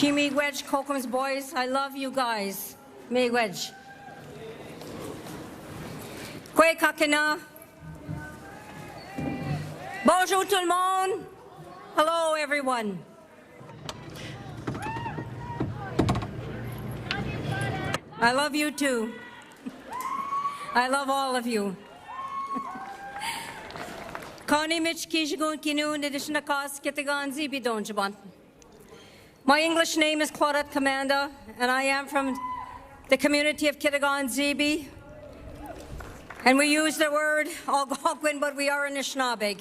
Miigwech, Kokum's boys, I love you guys. Miigwech. Kwe kakina. Bonjour tout le monde. Hello everyone. I love you too. I love all of you. Kani Mitch Kishigun Kinu Nidishnakas Kitaganzi Bidonjaban. My English name is Claudette Commanda, and I am from the community of Kitigan Zibi. And we use the word Algonquin, but we are Anishinaabe.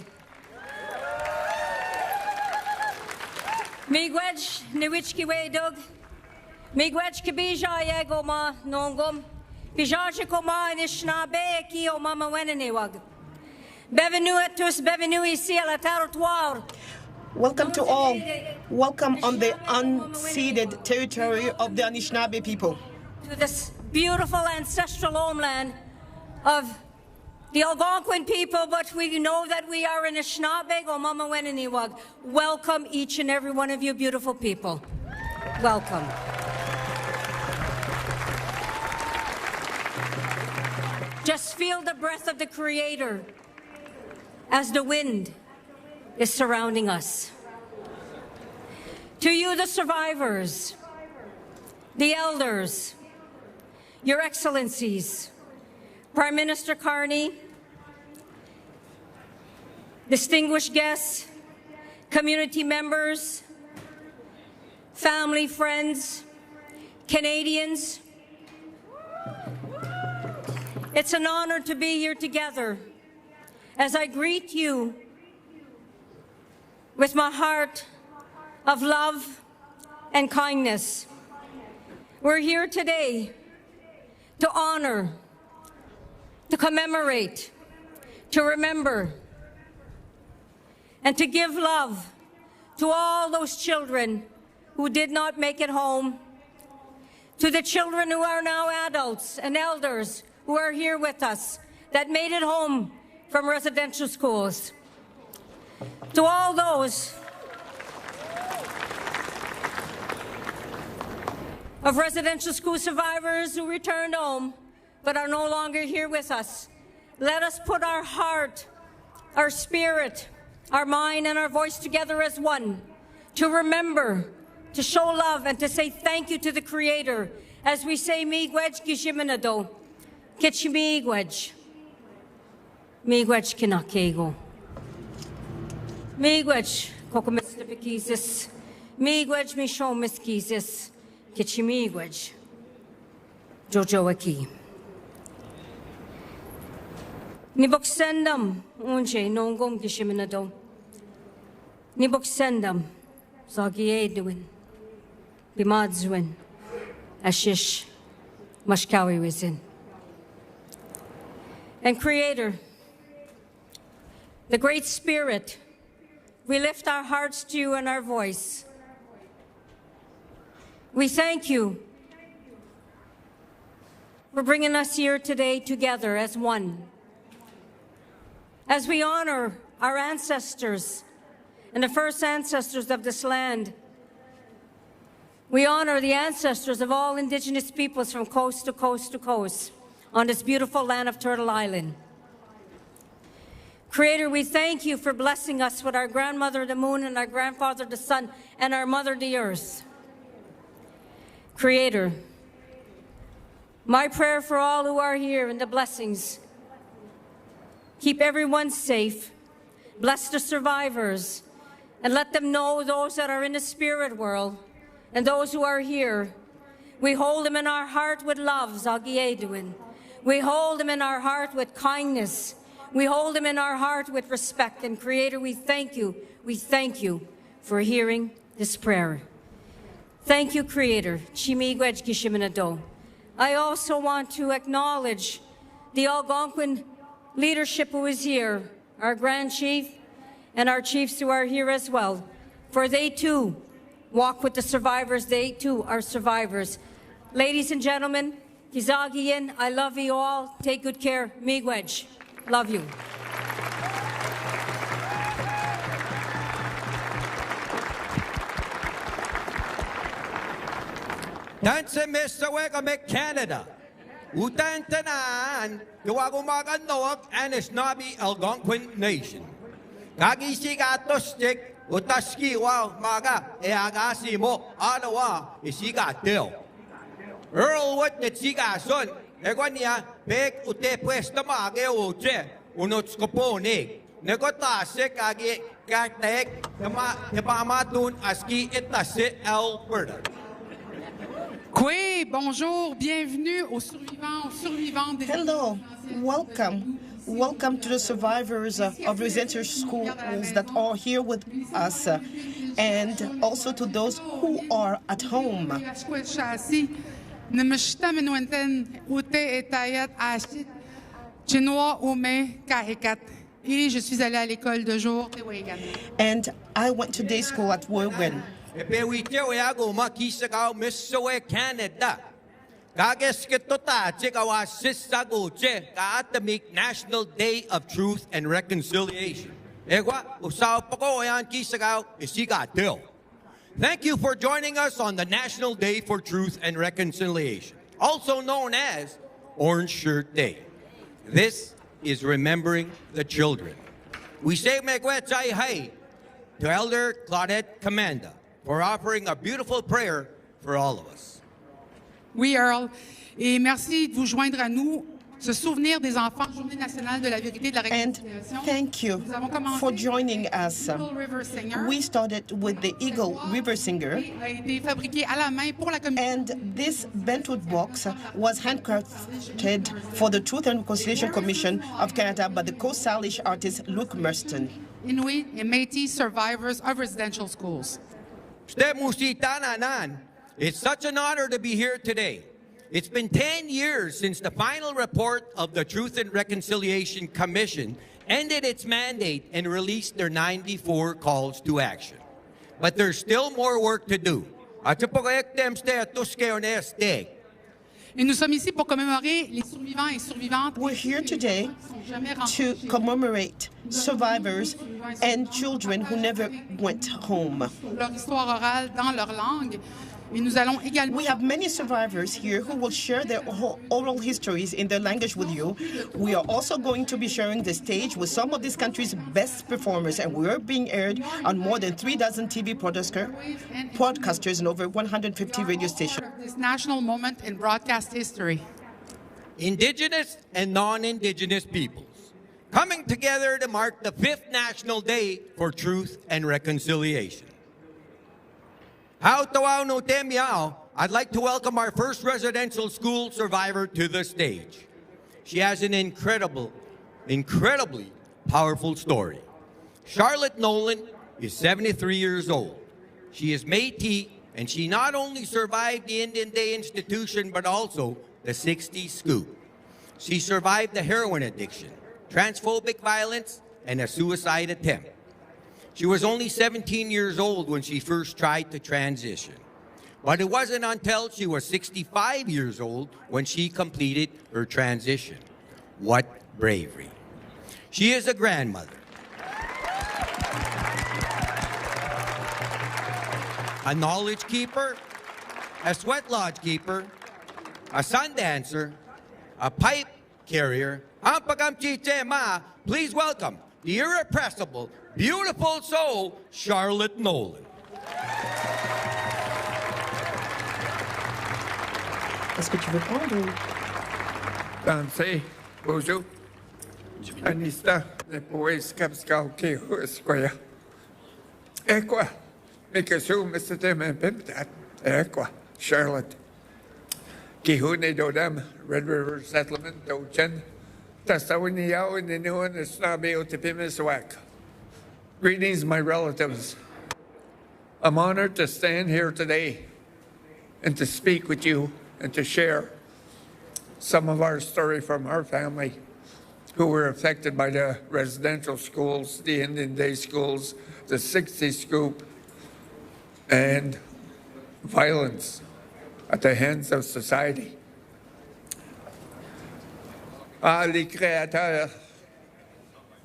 Miigwech Niwichkiwe Dug. Miigwech Kibija Yagoma Nongum. Bijajikoma Anishinaabe Ki O Mama Wenenewag. Bienvenue à tous, bienvenue ici à la territoire. Welcome to all. Welcome on the unceded territory of the Anishinaabe people. To this beautiful ancestral homeland of the Algonquin people, but we know that we are Anishinaabe o Mama Wenenewag. Welcome each and every one of you beautiful people. Welcome. Just feel the breath of the Creator as the wind is surrounding us. To you, the survivors, the elders, your excellencies, Prime Minister Carney, distinguished guests, community members, family, friends, Canadians, it's an honor to be here together as I greet you with my heart of love and kindness. We're here today to honor, to commemorate, to remember, and to give love to all those children who did not make it home, to the children who are now adults and elders who are here with us that made it home from residential schools. To all those of residential school survivors who returned home but are no longer here with us, let us put our heart, our spirit, our mind, and our voice together as one to remember, to show love, and to say thank you to the Creator as we say Miigwech Gishiminado, Kitchimiigwech. Miigwech kinakego. Miigwech kokomistipikizis. Miigwech mishomiskizis. Kitchimiigwech. Jojoaki. Niboksendam unje nongom gishiminado. Niboksendam zagiedwin. Bimadzwin. Ashish. Mashkawi wizin. And Creator, the Great Spirit, we lift our hearts to you and our voice. We thank you for bringing us here today together as one. As we honor our ancestors and the first ancestors of this land, we honor the ancestors of all Indigenous peoples from coast to coast to coast on this beautiful land of Turtle Island. Creator, we thank you for blessing us with our grandmother, the moon, and our grandfather, the sun, and our mother, the earth. Creator, my prayer for all who are here and the blessings, keep everyone safe, bless the survivors, and let them know those that are in the spirit world and those who are here. We hold them in our heart with love, Zagieduin. We hold them in our heart with kindness. We hold them in our heart with respect. And Creator, we thank you for hearing this prayer. Thank you, Creator. Chimiigwech Gishiminado. I also want to acknowledge the Algonquin leadership who is here, our Grand Chief and our chiefs who are here as well, for they too walk with the survivors. They too are survivors. Ladies and gentlemen, Kizagian, I love you all. Take good care. Miigwech. Love you. Dan sa Missawek Amek Canada. Utan tanan, gawagumagan noak Anishinaabe Algonquin Nation. Kagisi gatostik, utaski wa maga, agasi mo, anawa, isigatil. Earl what the siga son, egwania, beg ute puesta mage uche, unotskoponig. Negotasik agi kartek, Yapamatun aski itase Alberta. Oui, bonjour, bienvenue aux survivantes des Hello, welcome. Welcome to the survivors of residential schools that are here with us, and also to those who are at home. Et je suis allée à l'école de jour. And I went to day school at Wewin. Canada. National Day of Truth and Reconciliation. Thank you for joining us on the National Day for Truth and Reconciliation, also known as Orange Shirt Day. This is remembering the children. We say Megwetsai Hai to Elder Claudette Commanda for offering a beautiful prayer for all of us. Oui, Earl. Et merci de vous joindre à nous, se souvenir des enfants, Journée nationale de la vérité et de la And réconciliation. thank you for joining us. Eagle River Singer We started with the Eagle River Singer, a été fabriqué à la main pour la communauté. and this bentwood box was handcrafted for the Truth and Reconciliation Commission of Canada by the Coast Salish artist Luke Merston. Inuit and Métis survivors of residential schools. It's such an honor to be here today. It's been 10 years since the final report of the Truth and Reconciliation Commission ended its mandate and released their 94 calls to action. But there's still more work to do. Et nous sommes ici pour commémorer les survivants et survivantes. We're here today to commemorate survivors and children who never went home. Leur histoire orale dans leur langue. Et nous allons également. We have many survivors here who will share their oral histories in their language with you. We are also going to be sharing the stage with some of this country's best performers, and we are being aired on more than 3 dozen TV broadcasters and over 150 radio stations. This national moment in broadcast history. Indigenous and non-Indigenous peoples coming together to mark the 5th National Day for Truth and Reconciliation. I'd like to welcome our first residential school survivor to the stage. She has an incredibly powerful story. Charlotte Nolan is 73 years old. She is Métis, and she not only survived the Indian Day institution, but also the 60s scoop. She survived the heroin addiction, transphobic violence, and a suicide attempt. She was only 17 years old when she first tried to transition. But it wasn't until she was 65 years old when she completed her transition. What bravery. She is a grandmother, a knowledge keeper, a sweat lodge keeper, a sun dancer, a pipe carrier. Please welcome the irrepressible, beautiful soul, Charlotte Nolan. Est-ce que tu veux prendre? Danse, bonjour. Anista, depois capscal que escolha. É quoi? Me que sou me sete me pimtat. É quoi? Charlotte. Kihune dodam, Red River Settlement, Dochen. Tastawini yao in the new one is nabi otipimiswak. Greetings, my relatives. I'm honored to stand here today and to speak with you and to share some of our story from our family who were affected by the residential schools, the Indian Day schools, the 60 scoop, and violence at the hands of society. Les créateurs,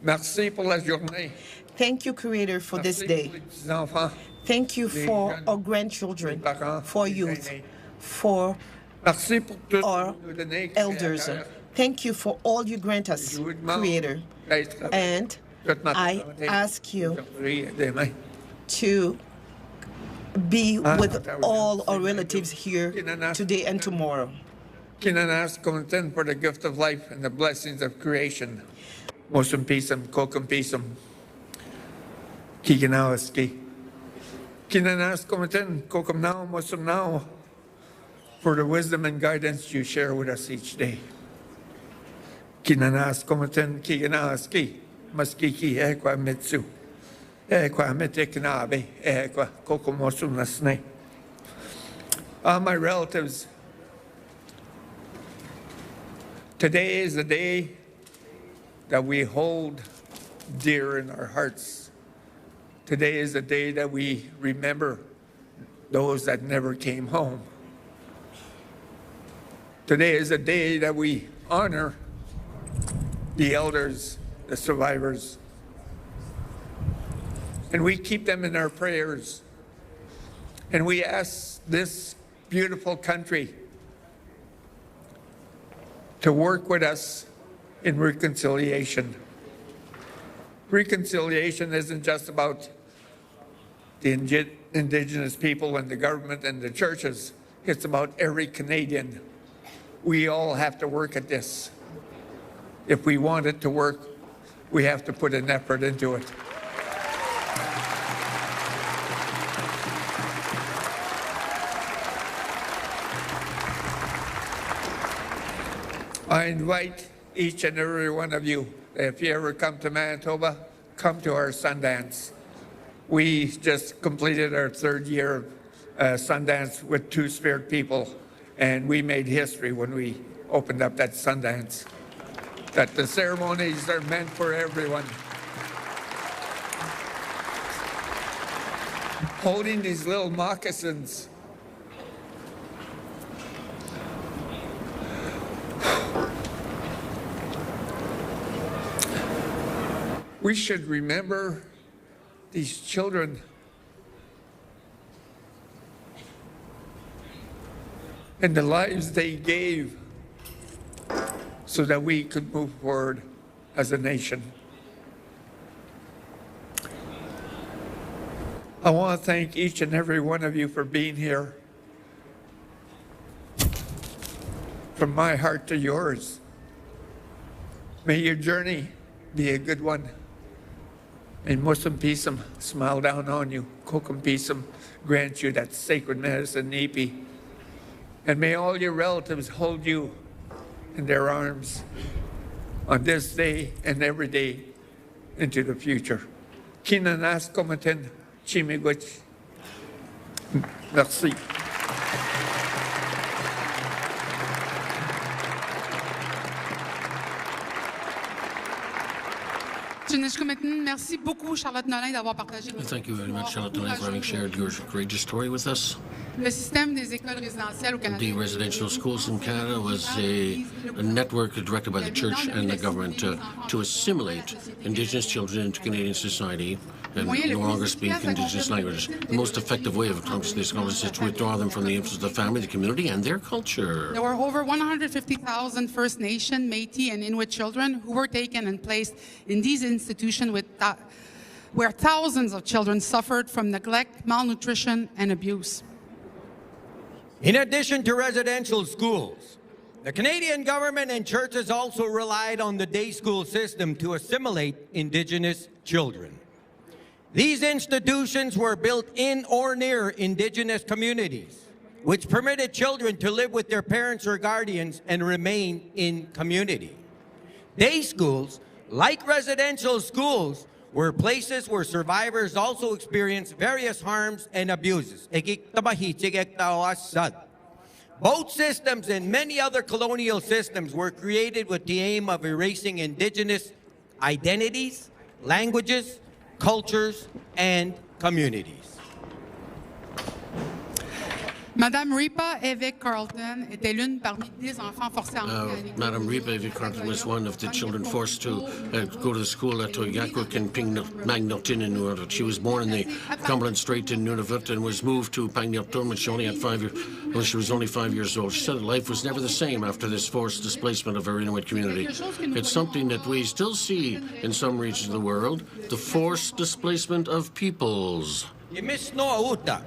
merci pour la journée. Thank you, Creator, for this Merci day. pour les petits-enfants. Thank you for our grandchildren, for youth, for Merci pour tout ce our que vous nous donnez, elders. Créateur. Thank you for all you grant us, Je vous demande Creator. d'être And toute notre I volonté ask you aujourd'hui et demain. to be with that was all it. our relatives here today and tomorrow. Kinanas content for the gift of life and the blessings of creation. Mosum pisum, kokum pisum. Kikinawaski. Kinanas content, kokum now, mosum now, for the wisdom and guidance you share with us each day. Kinanas content, kikinawaski, maskiki ekwa mitsu. Ekwa mitiknabe, ekwa kokum mosum nasne. All my relatives, today is the day that we hold dear in our hearts. Today is the day that we remember those that never came home. Today is the day that we honor the elders, the survivors, and we keep them in our prayers. And we ask this beautiful country to work with us in reconciliation. Reconciliation isn't just about the Indigenous people and the government and the churches. It's about every Canadian. We all have to work at this. If we want it to work, we have to put an effort into it. I invite each and every one of you, if you ever come to Manitoba, come to our Sundance. We just completed our third year of Sundance with Two-Spirit people, and we made history when we opened up that Sundance. That the ceremonies are meant for everyone. Holding these little moccasins. We should remember these children and the lives they gave so that we could move forward as a nation. I want to thank each and every one of you for being here. From my heart to yours. May your journey be a good one. May Muslim Pisum smile down on you. Kokum Pisum grant you that sacred medicine, Nipi. And may all your relatives hold you in their arms on this day and every day into the future. Kinanas komaten chimigwich. Merci. Merci beaucoup, Charlotte Nolin, d'avoir partagé votre Thank you very much, histoire. Charlotte Nolin, for having shared your courageous story with us. Le système des écoles résidentielles au Canada. The residential schools in Canada was a network directed by the church and the government to assimilate Indigenous children into Canadian society and no longer speak Indigenous languages. The most effective way of accomplishing this is to withdraw them from the influence of the family, the community, and their culture. There were over 150,000 First Nation, Métis, and Inuit children who were taken and placed in these institutions where thousands of children suffered from neglect, malnutrition, and abuse. In addition to residential schools, the Canadian government and churches also relied on the day school system to assimilate Indigenous children. These institutions were built in or near Indigenous communities, which permitted children to live with their parents or guardians and remain in community. Day schools, like residential schools, were places where survivors also experienced various harms and abuses. Both systems and many other colonial systems were created with the aim of erasing Indigenous identities, languages, cultures, and communities. Madame Ripa Evick Carlton était l'une parmi 10 enfants forcés à entrer à l'école. Madam Ripa Evick Carlton was one of the children forced to go to the school at Toyakuk and Pangnotin in Nunavut. She was born in the Cumberland Strait in Nunavut and was moved to Pangnotin when she only had 5 years. When she was only 5 years old. She said that life was never the same after this forced displacement of her Inuit community. It's something that we still see in some regions of the world, the forced displacement of peoples. Miss Noauta,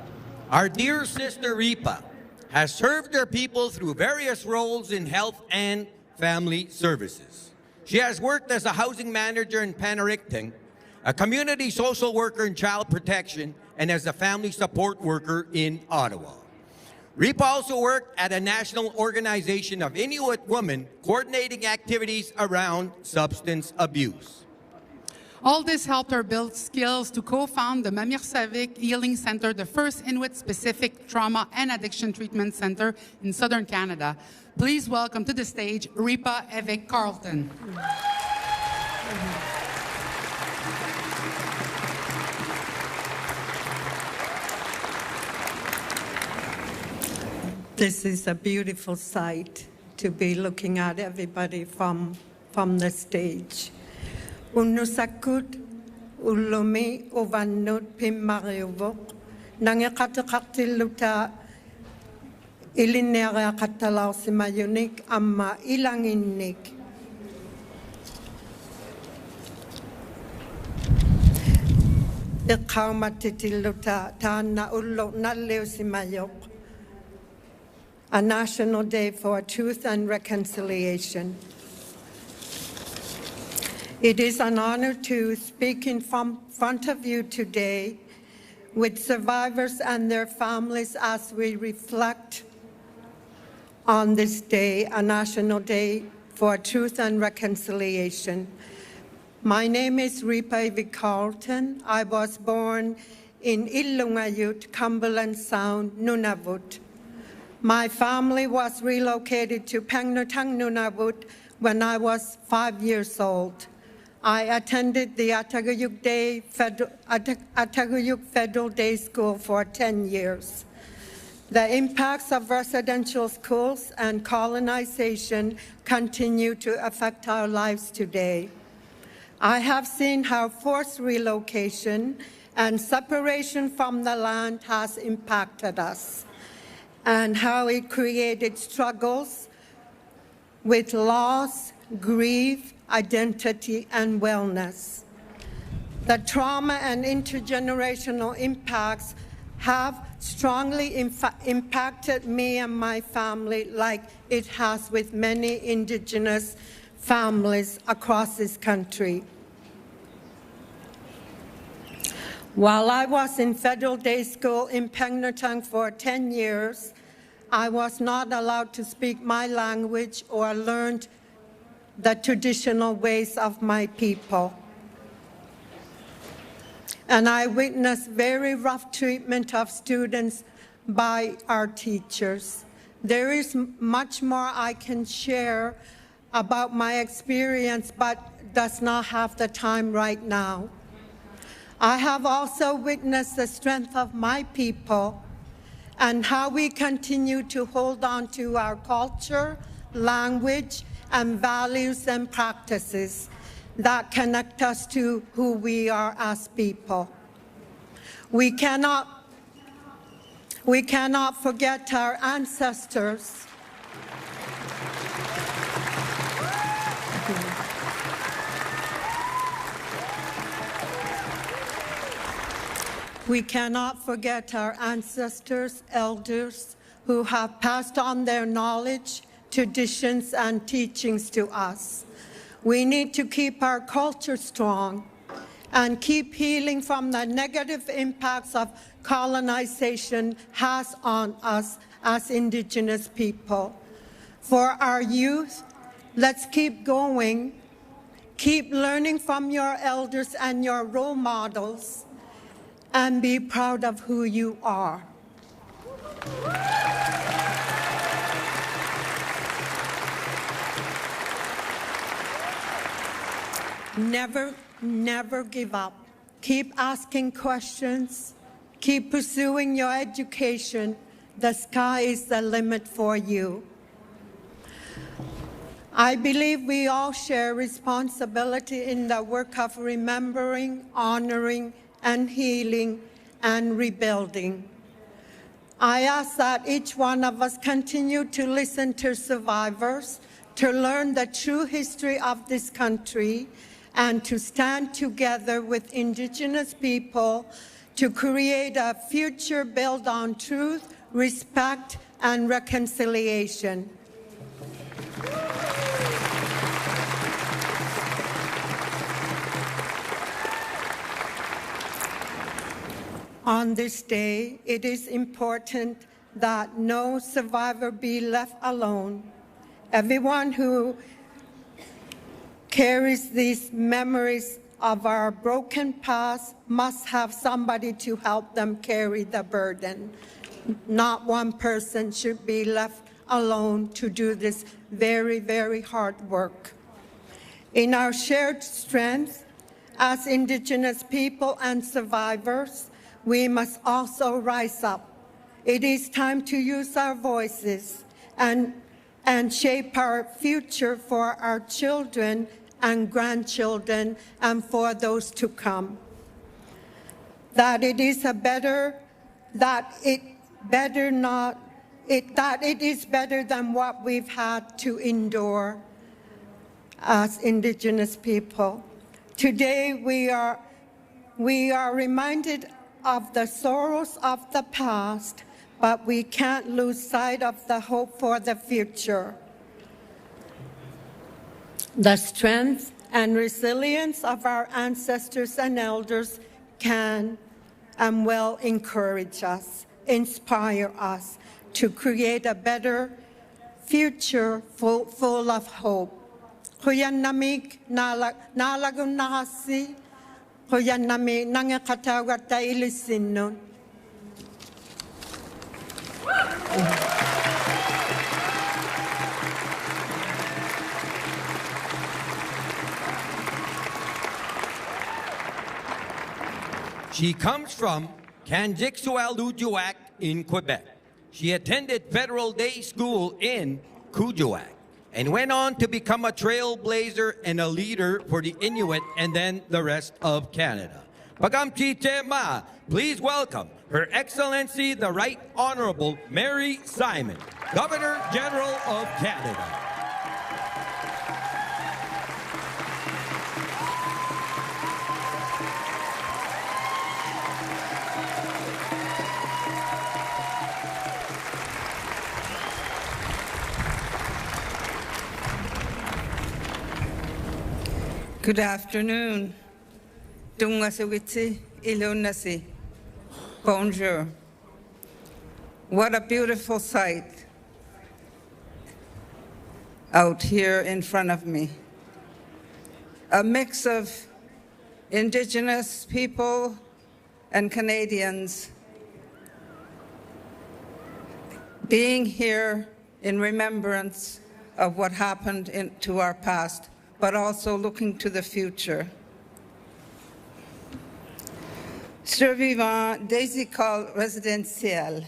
our dear sister Ripa, has served her people through various roles in health and family services. She has worked as a housing manager in Panaricting, a community social worker in child protection, and as a family support worker in Ottawa. Ripa also worked at a national organization of Inuit women coordinating activities around substance abuse. All this helped her build skills to co-found the Mamirsavik Healing Center, the first Inuit-specific trauma and addiction treatment center in southern Canada. Please welcome to the stage Ripa Evick Carlton. This is a beautiful sight to be looking at everybody from the stage. Unusakut ulumi uvanut pimariuvok nangekatakakiluta ilinera katalausimayunik amma ilanginik. Ikaumatitiluta tana ullo naleusimayok. A National Day for Truth and Reconciliation. It is an honor to speak in front of you today with survivors and their families as we reflect on this day, a National Day for Truth and Reconciliation. My name is Ripa Evick Carlton. I was born in Ilungayut, Cumberland Sound, Nunavut. My family was relocated to Pangnirtung, Nunavut when I was 5 years old. I attended the Atagayuk Federal Day School for 10 years. The impacts of residential schools and colonization continue to affect our lives today. I have seen how forced relocation and separation from the land has impacted us, and how it created struggles with loss, grief, identity, and wellness. The trauma and intergenerational impacts have strongly impacted me and my family like it has with many Indigenous families across this country. While I was in Federal Day School in Pangnirtung for 10 years, I was not allowed to speak my language or learned the traditional ways of my people. And I witnessed very rough treatment of students by our teachers. There is much more I can share about my experience, but does not have the time right now. I have also witnessed the strength of my people and how we continue to hold on to our culture, language, and values and practices that connect us to who we are as people. We cannot forget our ancestors. We cannot forget our ancestors, elders, who have passed on their knowledge, traditions, and teachings to us. We need to keep our culture strong and keep healing from the negative impacts of colonization has on us as Indigenous people. For our youth, let's keep going, keep learning from your elders and your role models, and be proud of who you are. Never give up. Keep asking questions. Keep pursuing your education. the sky is the limit for you. I believe we all share responsibility in the work of remembering, honoring, and healing and rebuilding. I ask that each one of us continue to listen to survivors, to learn the true history of this country, and to stand together with Indigenous people to create a future built on truth, respect, and reconciliation. On this day, it is important that no survivor be left alone. Everyone who carries these memories of our broken past must have somebody to help them carry the burden. Not one person should be left alone to do this very, very hard work. In our shared strength as Indigenous people and survivors, we must also rise up. It is time to use our voices and shape our future for our children and grandchildren and for those to come. That it is better than what we've had to endure as Indigenous people. Today we are reminded of the sorrows of the past, but we can't lose sight of the hope for the future. The strength and resilience of our ancestors and elders can and will encourage us, inspire us to create a better future full of hope. Kuyan namig nalagun nahasi, kuyan nami nangakatawat ta ilisin nun. She comes from Kanjiksualujuak in Quebec. She attended Federal Day School in Kuujjuaq and went on to become a trailblazer and a leader for the Inuit and then the rest of Canada. Pagamchi Chema, please welcome Her Excellency the Right Honorable Mary Simon, Governor General of Canada. Good afternoon. Dungasawitsi ilunasi. Bonjour. What a beautiful sight out here in front of me. A mix of Indigenous people and Canadians being here in remembrance of what happened to our past, but also looking to the future. Survivants des écoles résidentielles.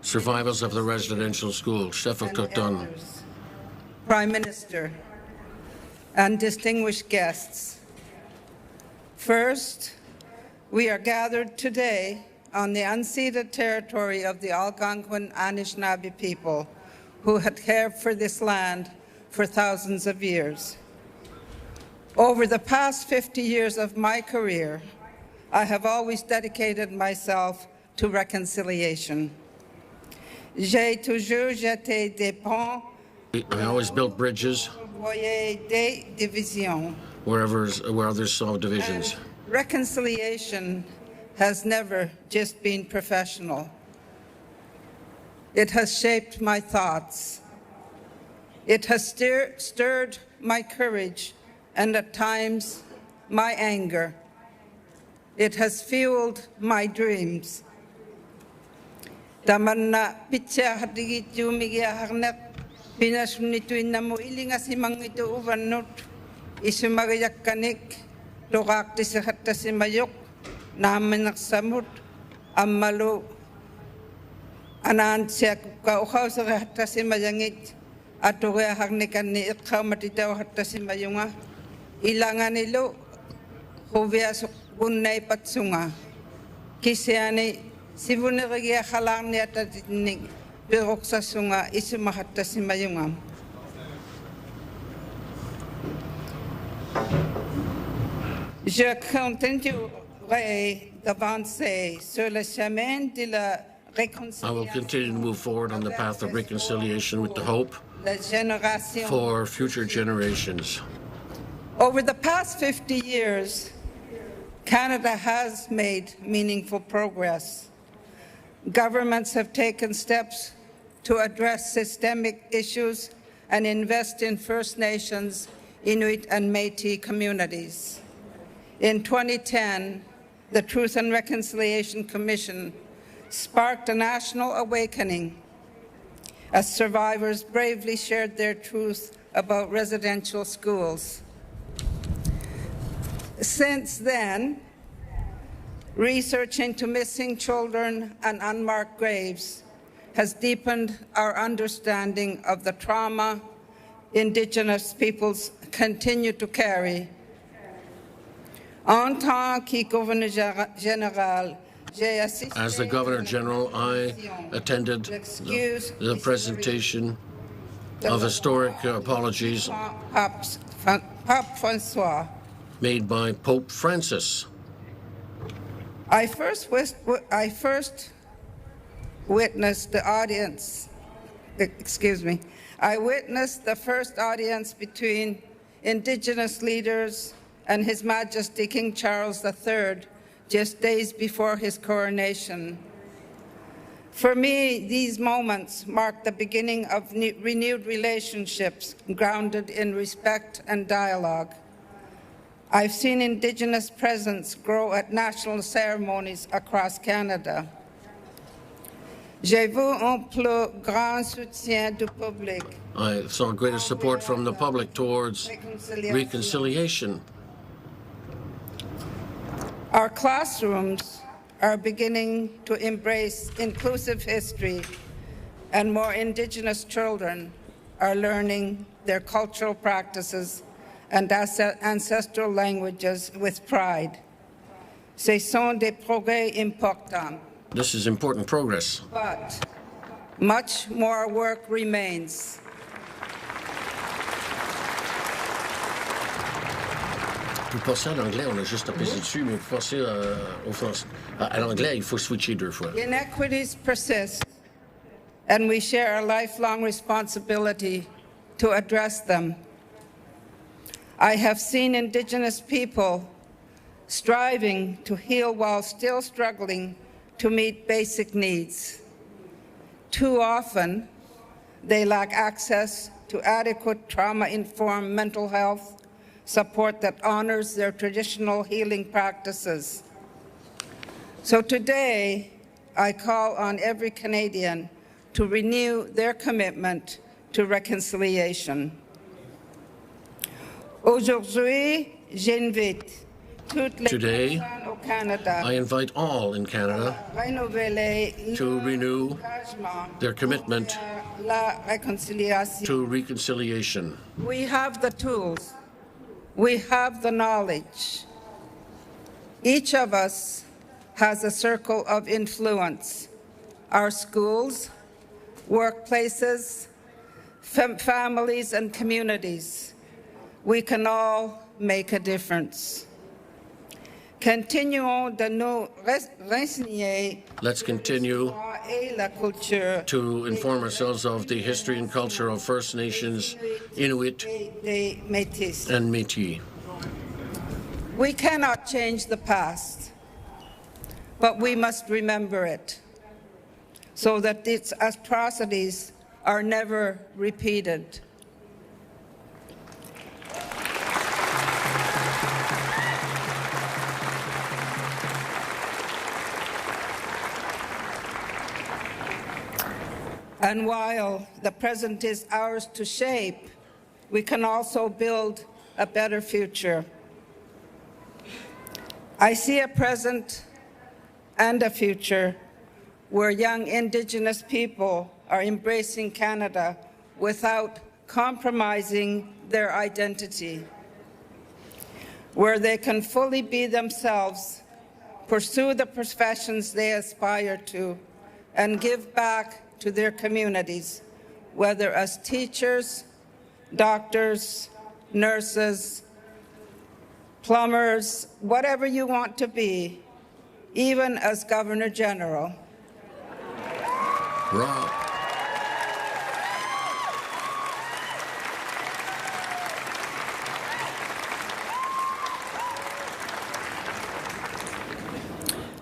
Survivors of the residential school, Shefakotun. Prime Minister, and distinguished guests. First, we are gathered today on the unceded territory of the Algonquin Anishinaabe people who had cared for this land for thousands of years. Over the past 50 years of my career, I have always dedicated myself to reconciliation. J'ai toujours jeté des ponts. I always built bridges Des divisions. where others saw divisions. And reconciliation has never just been professional. It has shaped my thoughts. It has stirred my courage and at times my anger. It has fueled my dreams. Tamanna pitcha hadigit yumigia harnet pinasunitu inamu ilinga simangitu uvanut isumagayak kanik lokak tisahatta simayok namanak samut ammalu Anan siya kauhaw sa hatta si mayangit at tuya hagnikan ni ikaw matitaw hatta si mayunga. Ilangan nilo hubya sukunay patsunga. Kisyani sibunirigya halang niya tatinig birok sa sunga isumahatta si mayunga. Je continuerai d'avancer sur le chemin de la réconciliation. I will continue to move forward on the path of reconciliation with the hope La génération. for future generations. Over the past 50 years, Canada has made meaningful progress. Governments have taken steps to address systemic issues and invest in First Nations, Inuit, and Métis communities. In 2010, the Truth and Reconciliation Commission sparked a national awakening as survivors bravely shared their truth about residential schools. Since then, research into missing children and unmarked graves has deepened our understanding of the trauma Indigenous peoples continue to carry. En tant que gouverneur général, j'ai assisté As the Governor General, I attended the presentation of historic apologies Pape François. made by Pope Francis. I first witnessed the audience, I witnessed the first audience between Indigenous leaders and His Majesty King Charles III just days before his coronation. For me, these moments mark the beginning of renewed relationships grounded in respect and dialogue. I've seen Indigenous presence grow at national ceremonies across Canada. J'ai vu un plus grand soutien du public. I saw greater support from the public towards reconciliation. Our classrooms are beginning to embrace inclusive history, and more Indigenous children are learning their cultural practices and ancestral languages with pride. Ce sont des progrès importants. This is important progress. But much more work remains. Pour passer à l'anglais, on a juste à passer dessus, mais pour passer au français, à l'anglais, il faut switcher 2 fois. Inequities persist, and we share a lifelong responsibility to address them. I have seen Indigenous people striving to heal while still struggling to meet basic needs. Too often, they lack access to adequate trauma-informed mental health support that honors their traditional healing practices. So today, I call on every Canadian to renew their commitment to reconciliation. Aujourd'hui, j'invite toutes les Today, personnes au Canada I invite all in Canada renouveler to renew l'engagement their commitment à la réconciliation. to reconciliation. We have the tools. We have the knowledge. Each of us has a circle of influence. Our schools, workplaces, families, and communities. We can all make a difference. Continuons de nous renseigner Let's continue et la culture to inform ourselves of the history and culture of First Nations, Inuit, des Métis. and Métis. We cannot change the past, but we must remember it so that its atrocities are never repeated. And while the present is ours to shape, we can also build a better future. I see a present and a future where young Indigenous people are embracing Canada without compromising their identity, where they can fully be themselves, pursue the professions they aspire to, and give back to their communities, whether as teachers, doctors, nurses, plumbers, whatever you want to be, even as Governor General. Rob.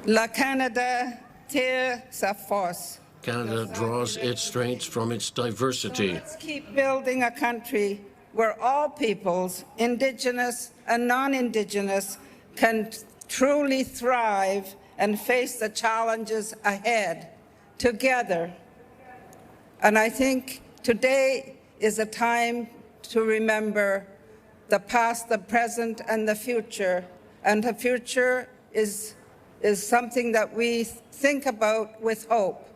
La Canada tire sa force. Canada draws its strengths from its diversity. Let's keep building a country where all peoples, Indigenous and non-Indigenous, can truly thrive and face the challenges ahead together. And I think today is a time to remember the past, the present, and the future. And the future is something that we think about with hope.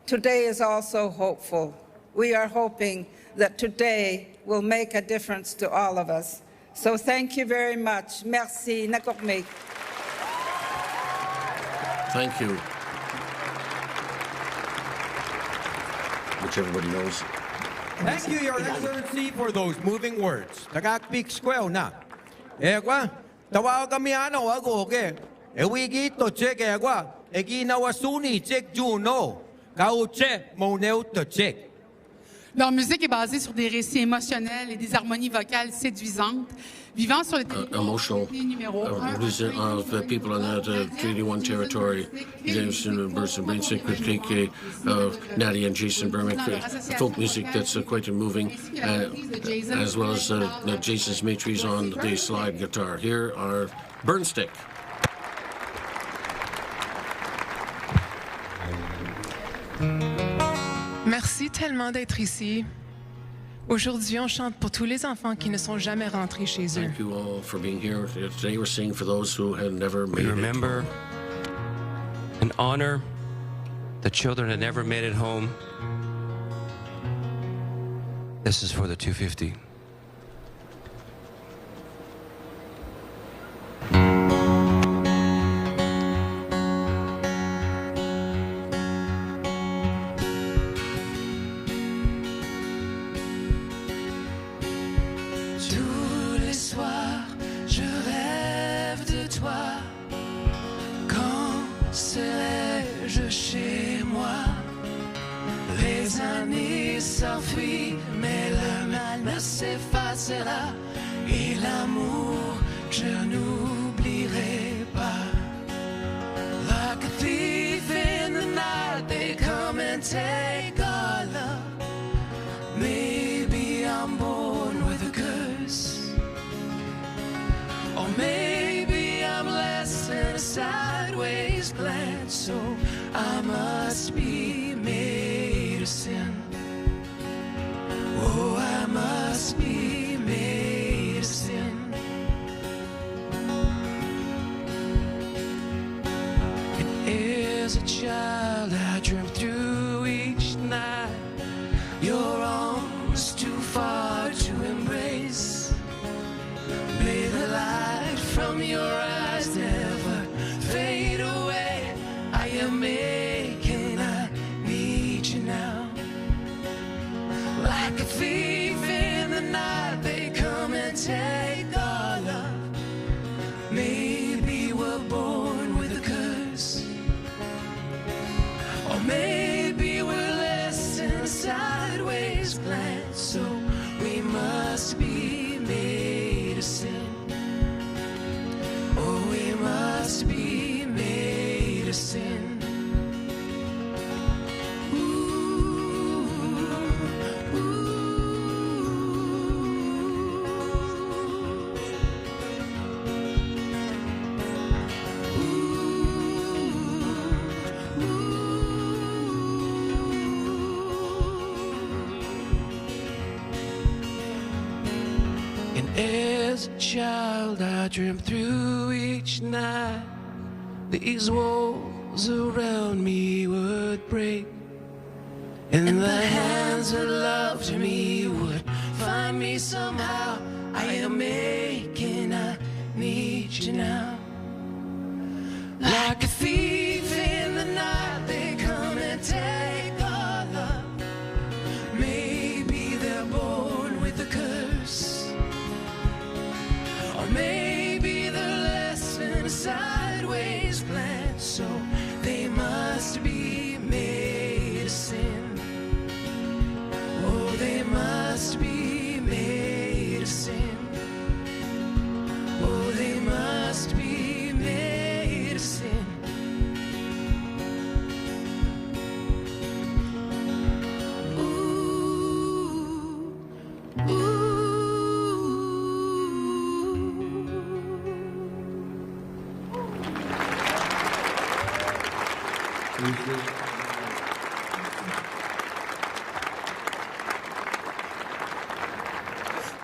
Today is also hopeful. We are hoping that today will make a difference to all of us. So thank you very much. Merci. Nakormik. Thank you. Which everybody knows. Thank you, Your Excellency, for those moving words. Tagakpik squel na. Egwa, tawa kami ano ako ke. Ewigi to check egwa. Egi na wasuni check juno. Kauche moneu to check. Leur musique est basée sur des récits émotionnels et des harmonies vocales séduisantes, vivant sur les Emotional numéro 1. music of the people on that Treaty 1 territory. Jameson and Burson, Brain Secret, KK, Natty and Jason Bermick, folk music that's quite moving, as well as Jason's Maitries on the slide guitar. Here are Burnstick. Merci tellement d'être ici. Aujourd'hui, on chante pour tous les enfants qui ne sont jamais rentrés chez eux. Thank you all for being here. Today we're singing for those who had never made We it. remember and honor the children that never made it home. This is for the 250. Tous les soirs, je rêve de toi. Quand serai-je chez moi? Les années s'enfuient, mais le mal ne s'effacera. Et l'amour, je n'oublierai pas. Like a thief in the night, they come and take our love. Maybe I'm born with a curse, or maybe I'm less than a sideways glance. So I must be made of sin. Oh, I must be made of sin. And as a child, I dreamt through each night. Your arms too far to embrace. May the light from your eyes never fade away. I am making, I need you now. Like a thief in the night, they come and take our love. Maybe we're born with a curse, or maybe we're less than a sideways glance. So we must be made of sin. Oh, we must be made of sin. And as a child, I dreamt through each night. These walls walls around me would break, and the hands that loved me would find me somehow. I am aching, I need you now. Like a thief in the night, they come and take our love. Maybe they're born with a curse, or maybe they're less than a sideways plan, so they must be made of sin. Oh, they must be made of sin. Oh, they must be made of sin.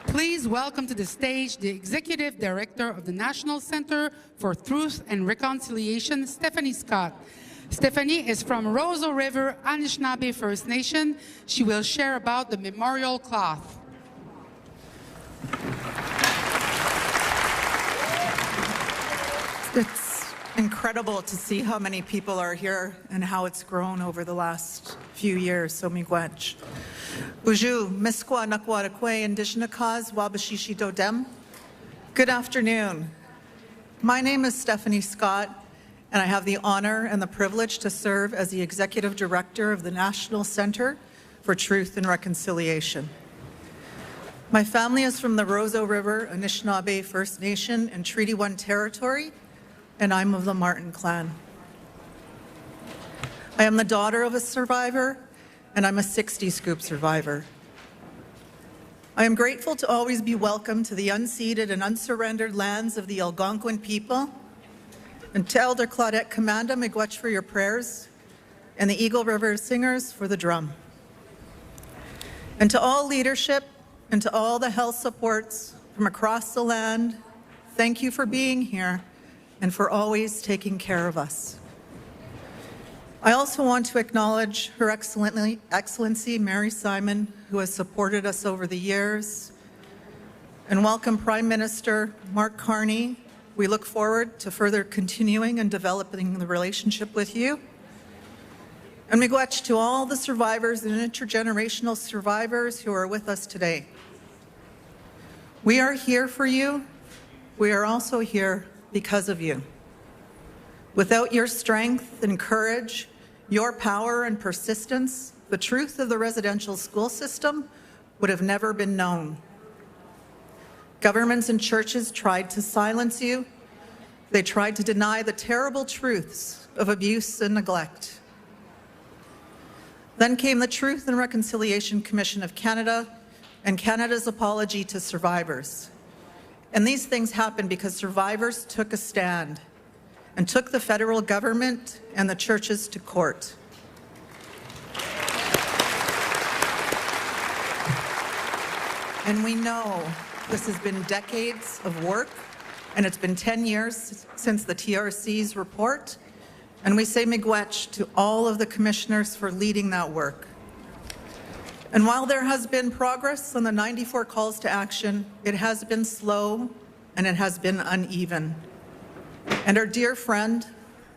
Please welcome to the stage the Executive Director of the National Center for Truth and Reconciliation, Stephanie Scott. Stephanie is from Roseau River Anishinaabe First Nation. She will share about the memorial cloth. It's incredible to see how many people are here and how it's grown over the last few years. So miigwech. Uju, Miskwa Nakwarakwe, Indigenous Cause, Wabashishi Dodem. Good afternoon. My name is Stephanie Scott, and I have the honor and the privilege to serve as the Executive Director of the National Center for Truth and Reconciliation. My family is from the Roseau River Anishinaabe First Nation and Treaty 1 territory, and I'm of the Martin clan. I am the daughter of a survivor, and I'm a 60 Scoop survivor. I am grateful to always be welcome to the unceded and unsurrendered lands of the Algonquin people, and to Elder Claudette Commanda miigwech for your prayers, and the Eagle River Singers for the drum. And to all leadership and to all the health supports from across the land, thank you for being here and for always taking care of us. I also want to acknowledge Her Excellency Mary Simon, who has supported us over the years, and welcome Prime Minister Mark Carney. We look forward to further continuing and developing the relationship with you. And miigwech to all the survivors and intergenerational survivors who are with us today. We are here for you. We are also here because of you. Without your strength and courage, your power and persistence, the truth of the residential school system would have never been known. Governments and churches tried to silence you. They tried to deny the terrible truths of abuse and neglect. Then came the Truth and Reconciliation Commission of Canada and Canada's apology to survivors. And these things happened because survivors took a stand and took the federal government and the churches to court. And we know this has been decades of work, and it's been 10 years since the TRC's report, and we say miigwech to all of the commissioners for leading that work. And while there has been progress on the 94 calls to action, it has been slow and it has been uneven. And our dear friend,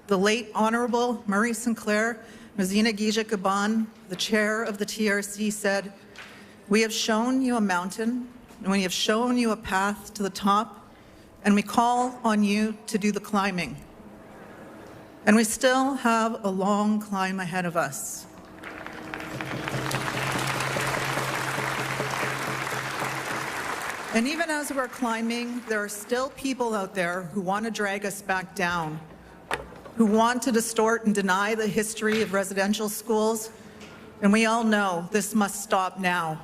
the late Honorable Murray Sinclair Mazina Gija-Gaban, the chair of the TRC, said, "We have shown you a mountain, and we have shown you a path to the top, and we call on you to do the climbing." And we still have a long climb ahead of us. And even as we're climbing, there are still people out there who want to drag us back down, who want to distort and deny the history of residential schools, and we all know this must stop now.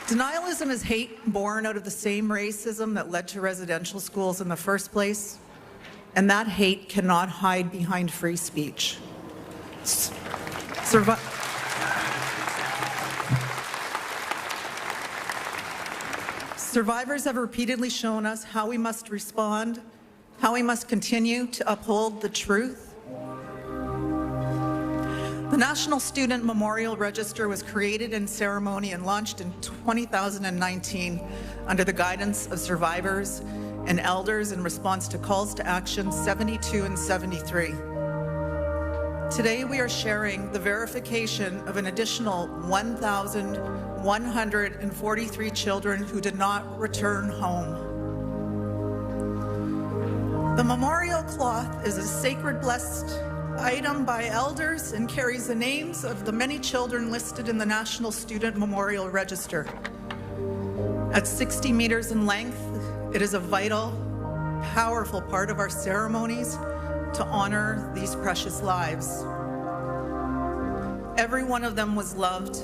Denialism is hate born out of the same racism that led to residential schools in the first place, and that hate cannot hide behind free speech. Survivors have repeatedly shown us how we must respond, how we must continue to uphold the truth. The National Student Memorial Register was created in ceremony and launched in 2019 under the guidance of survivors and elders in response to calls to action 72 and 73. Today we are sharing the verification of an additional 1,143 children who did not return home. The memorial cloth is a sacred blessed item by elders and carries the names of the many children listed in the National Student Memorial Register. At 60 meters in length, it is a vital, powerful part of our ceremonies to honor these precious lives. Every one of them was loved,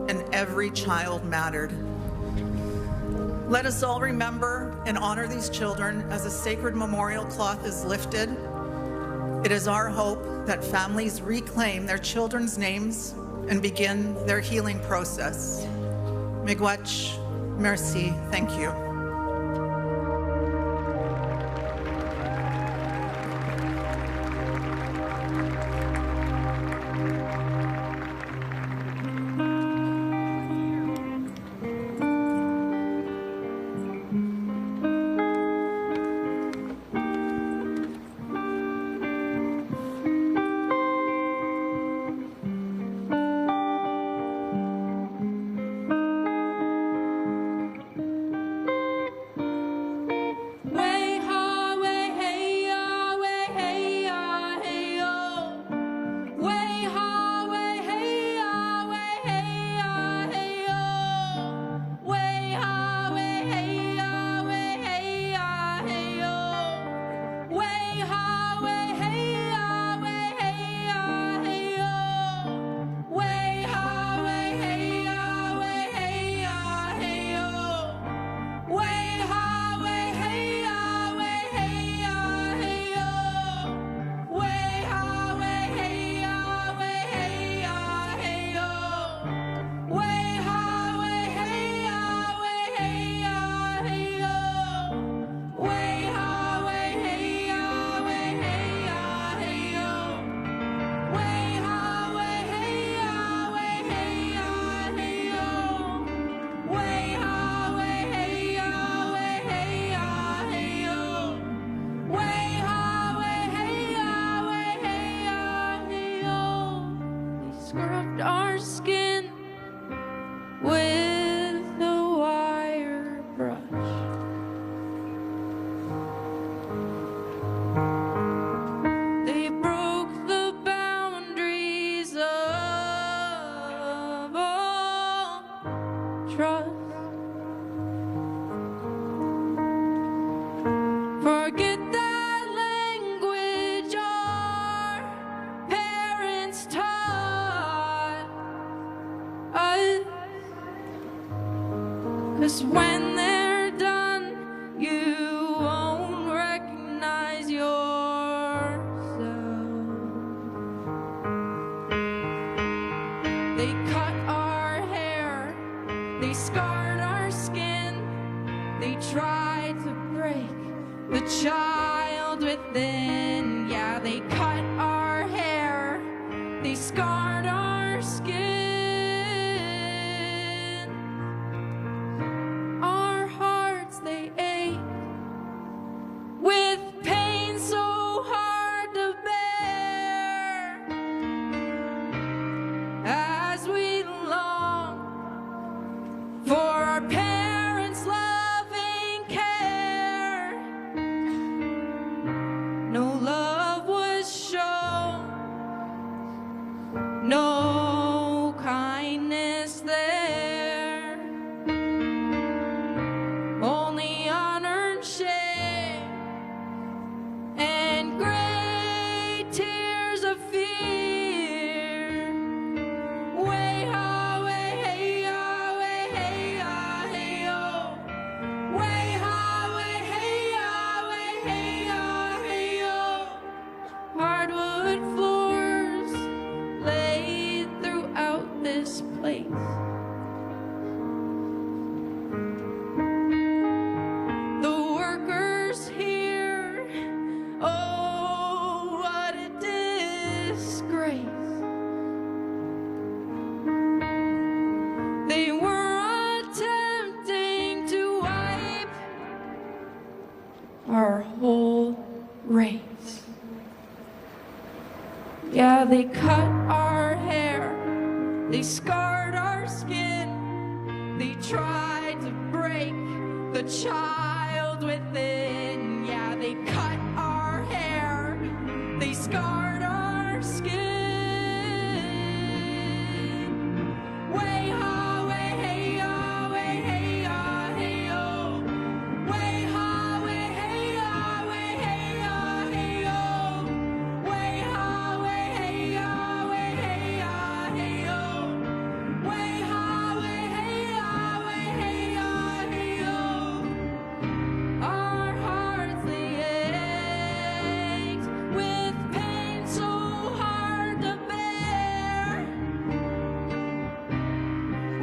and every child mattered. Let us all remember and honor these children as a sacred memorial cloth is lifted. It is our hope that families reclaim their children's names and begin their healing process. Miigwech, merci, thank you. When they're done, you won't recognize yourself. They cut our hair, they scarred our skin, they tried to break the child within. Yeah, they cut our hair, they scarred our skin. No Yeah, they cut our hair, they scarred our skin, they tried to break the child within. Yeah, they cut our hair, they scarred our skin. Way ha, way hey ya, way hey ya, hey yo. Way ha, way hey ya, way hey ya, hey yo. Way ha, way hey ya, way hey ya, hey yo. Way ha, way hey ya, way hey ya, hey yo. Our hearts they ached with pain so hard to bear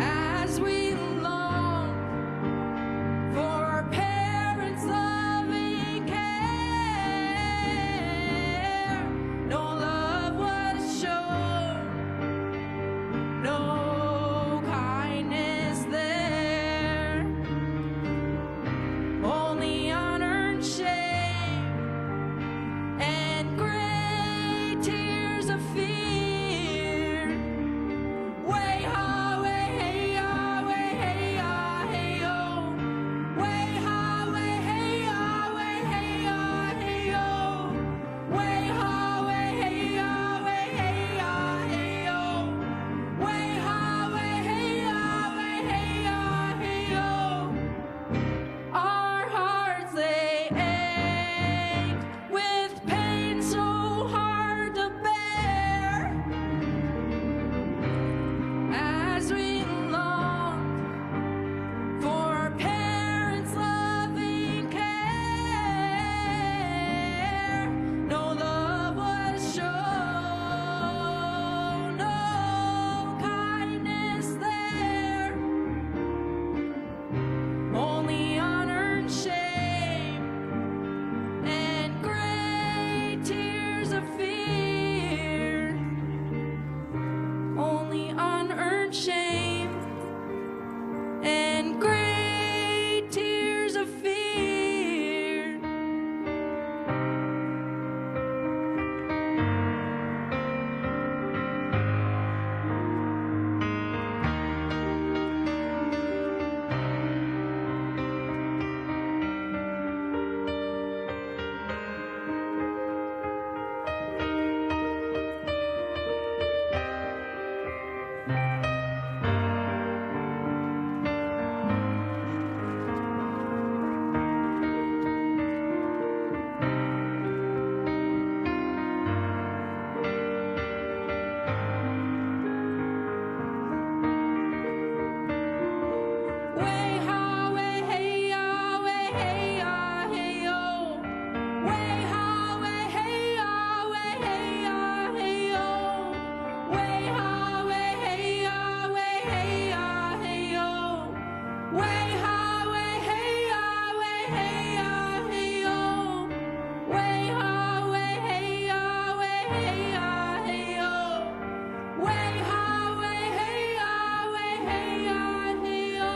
as we long for parents' loving care. No love was shown, no kindness there, only unearned shame and great tears of fear. Way ha, way hey ya, way hey ya, hey yo. Way ha, way hey ya, way hey ya, hey yo. Way ha, way hey ya, way hey ya, hey yo. Way ha, way hey ya, way hey ya, hey yo. Our hearts they ached with pain so hard to bear as we longed for parents' loving care. No love was shown, no kindness there, only unearned shame and great tears of fear. Only unearned shame and great tears of fear. Way ha, way hey ya, way hey ya, hey yo. Way ha, way hey ya, way hey ya, hey yo. Way ha, way hey ya, way hey ya, hey yo. Way ha, way hey ya, way hey ya, hey yo. Way ha, way hey ya, way hey ya, hey yo. Way ha, way hey ya, way hey ya, hey yo.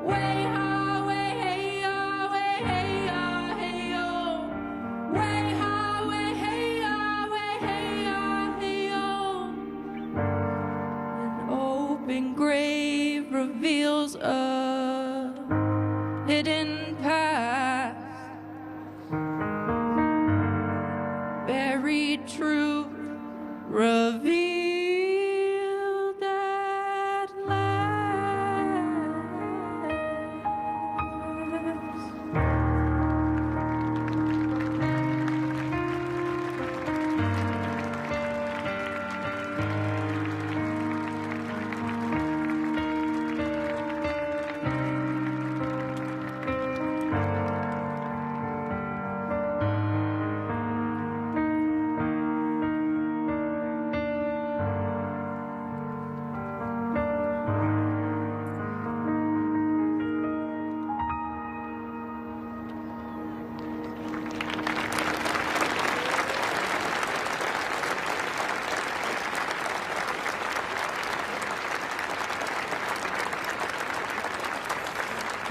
Way ha, way hey ya, way hey ya, hey yo. Way ha, way hey ya, way hey ya, hey yo. An open grave reveals a hidden past. Buried truth revealed at last.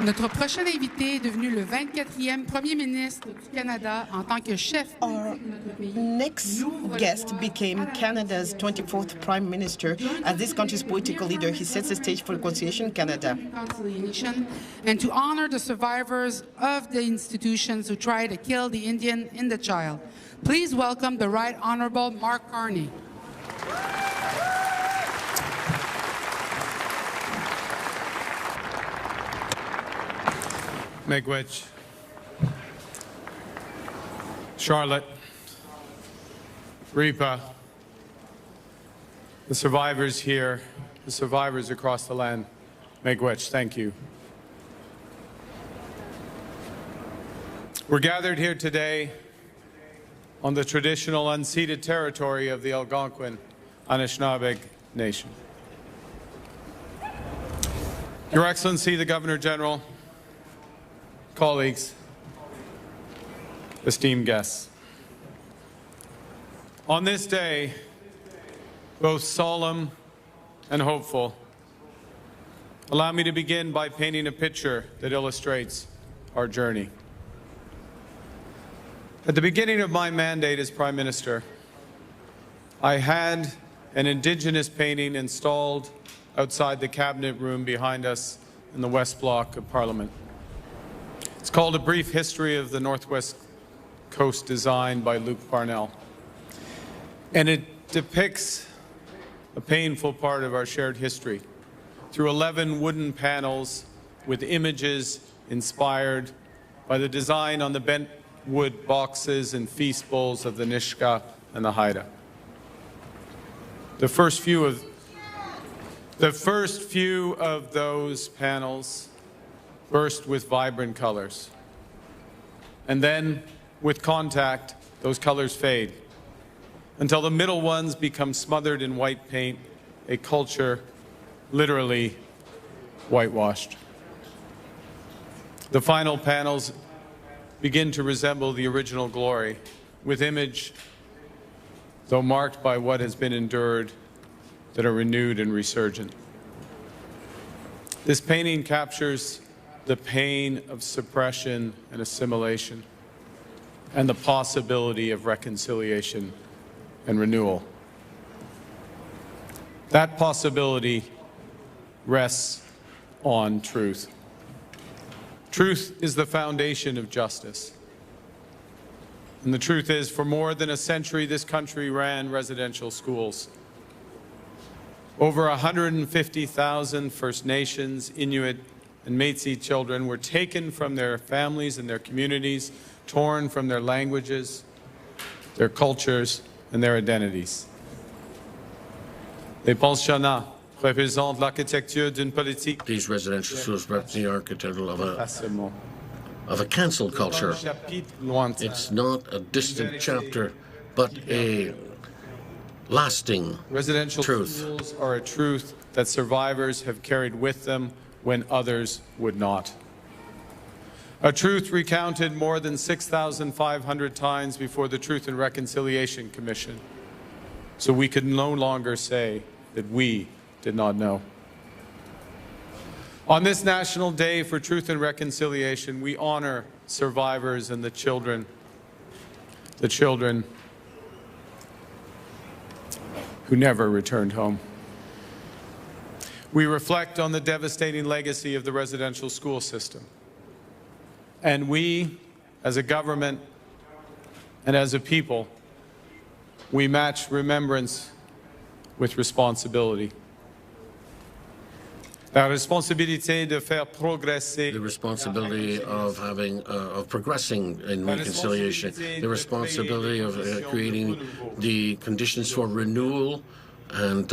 Notre prochain invité est devenu le 24e Premier ministre du Canada en tant que chef politique de notre pays. Next guest became Canada's 24th Prime Minister. As this country's political leader, he sets the stage for Reconciliation Canada. And to honor the survivors of the institutions who tried to kill the Indian and the child. Please welcome the Right Honorable Mark Carney. Miigwech, Charlotte, Ripa, the survivors here, the survivors across the land, Miigwech, thank you. We're gathered here today on the traditional unceded territory of the Algonquin Anishinaabe Nation. Your Excellency, the Governor General, colleagues, esteemed guests. On this day, both solemn and hopeful, allow me to begin by painting a picture that illustrates our journey. At the beginning of my mandate as Prime Minister, I had an Indigenous painting installed outside the Cabinet room behind us in the West Block of Parliament. It's called A Brief History of the Northwest Coast, designed by Luke Parnell. And it depicts a painful part of our shared history through 11 wooden panels with images inspired by the design on the bent wood boxes and feast bowls of the Nisga'a and the Haida. The first few of those panels burst with vibrant colors. And then, with contact, those colors fade until the middle ones become smothered in white paint, a culture literally whitewashed. The final panels begin to resemble the original glory, with image, though marked by what has been endured, that are renewed and resurgent. This painting captures the pain of suppression and assimilation, and the possibility of reconciliation and renewal. That possibility rests on truth. Truth is the foundation of justice. And the truth is, for more than a century, this country ran residential schools. Over 150,000 First Nations, Inuit, and Métis children were taken from their families and their communities, torn from their languages, their cultures, and their identities. Les pensionnats représentent l'architecture d'une politique. These residential schools represent the architecture of a cancel culture. It's not a distant chapter, but a lasting residential truth. Schools are a truth that survivors have carried with them when others would not. A truth recounted more than 6,500 times before the Truth and Reconciliation Commission, so we could no longer say that we did not know. On this National Day for Truth and Reconciliation, we honor survivors and the children who never returned home. We reflect on the devastating legacy of the residential school system. And we, as a government and as a people, we match remembrance with responsibility. La responsabilité de faire progresser. The responsibility of progressing in reconciliation, the responsibility of creating the conditions for renewal and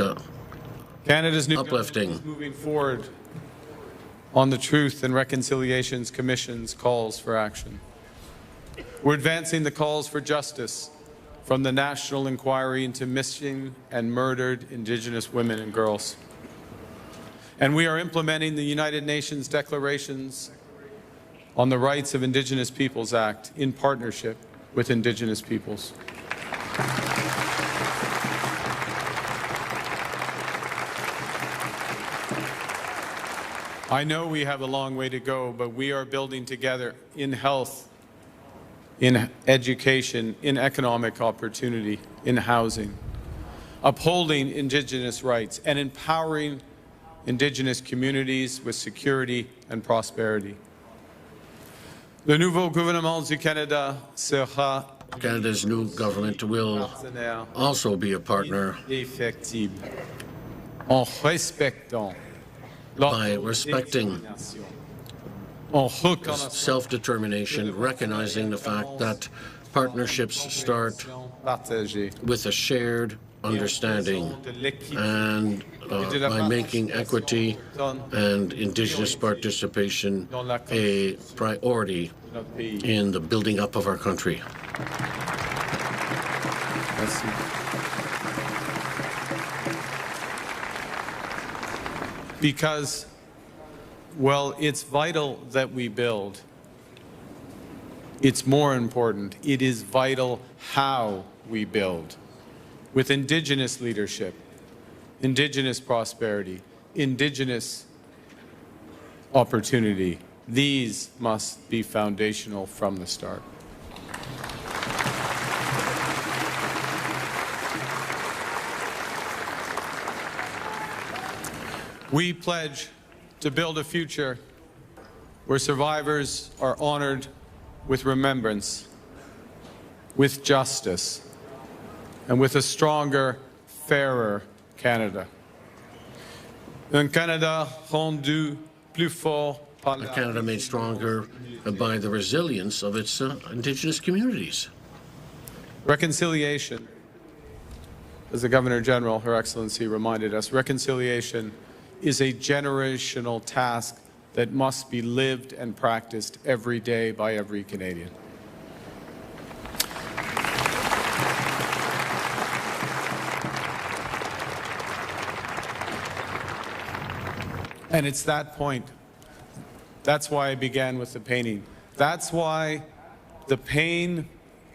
Canada's new uplifting. Government is moving forward on the Truth and Reconciliation Commission's calls for action. We're advancing the calls for justice from the National Inquiry into Missing and Murdered Indigenous Women and Girls. And we are implementing the United Nations Declarations on the Rights of Indigenous Peoples Act in partnership with Indigenous peoples. I know we have a long way to go, but we are building together in health, in education, in economic opportunity, in housing, upholding Indigenous rights, and empowering Indigenous communities with security and prosperity. Le nouveau gouvernement du Canada sera Canada's new government will also be a partner en respectant by respecting self-determination, recognizing the fact that partnerships start with a shared understanding and by making equity and Indigenous participation a priority in the building up of our country. Because, well, it's vital that we build. It's more important. It is vital how we build. With Indigenous leadership, Indigenous prosperity, Indigenous opportunity. These must be foundational from the start. We pledge to build a future where survivors are honored with remembrance, with justice, and with a stronger, fairer Canada. Un Canada rendu plus fort par A Canada made stronger by the resilience of its Indigenous communities. Reconciliation, as the Governor General, Her Excellency, reminded us, reconciliation is a generational task that must be lived and practiced every day by every Canadian. And it's that point. That's why I began with the painting. That's why the pain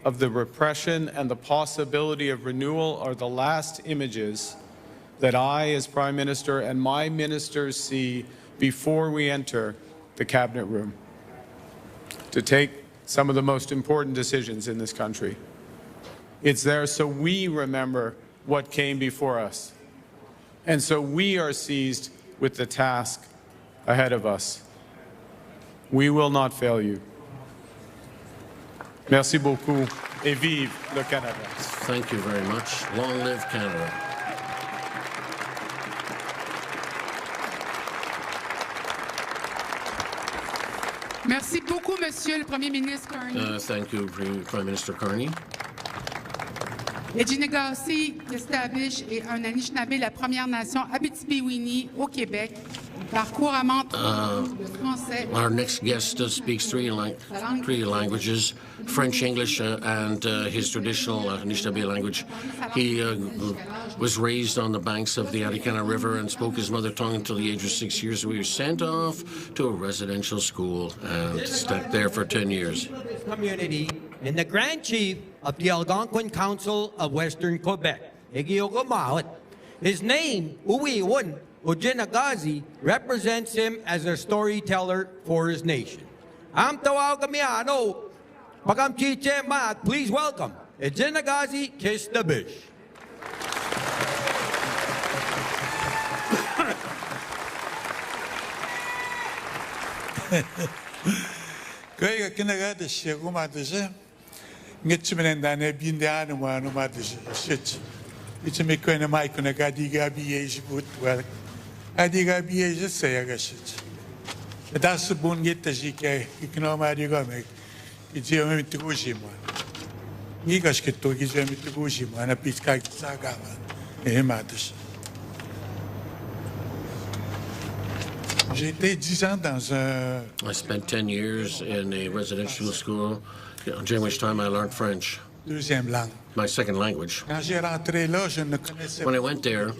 of the repression and the possibility of renewal are the last images that I, as Prime Minister, and my ministers see before we enter the Cabinet room to take some of the most important decisions in this country. It's there so we remember what came before us, and so we are seized with the task ahead of us. We will not fail you. Merci beaucoup, et vive le Canada. Thank you very much. Long live Canada. Merci beaucoup, Monsieur le Premier ministre Carney. Thank you, Prime Minister Carney. Le Kistabich est un Anishinaabe, la Première Nation Abitibi-Winnie au Québec. Par couramment le français. Our next guest speaks three languages, French, English, and his traditional Anishinaabe language. He was raised on the banks of the Atticana River and spoke his mother tongue until the age of 6 years. We were sent off to a residential school and stuck there for 10 years. Community and the Grand Chief of the Algonquin Council of Western Quebec. His name, Uwiwun Ujinagazi, represents him as a storyteller for his nation. Am tawagamiano, pagam chiche mat, please welcome Ujinagazi Kistabich. Kaya kinagada siya kumata siya. Ngitsuminandane bindaano mo ano mata siya. Shit. Itsimiko na mai kuna kadiga biye jibut well. Adiga biye saya ga shit. Das bun getta jike iknoma diga me. Ijiyo me tukushima. Igas ke to ijiyo me tukushima na piska sagama. Mata siya. J'étais 10 ans dans un... I spent 10 years in a residential school, during which time I learned French, deuxième langue. my second language. Quand j'ai rentré là, je ne connaissais When I went there,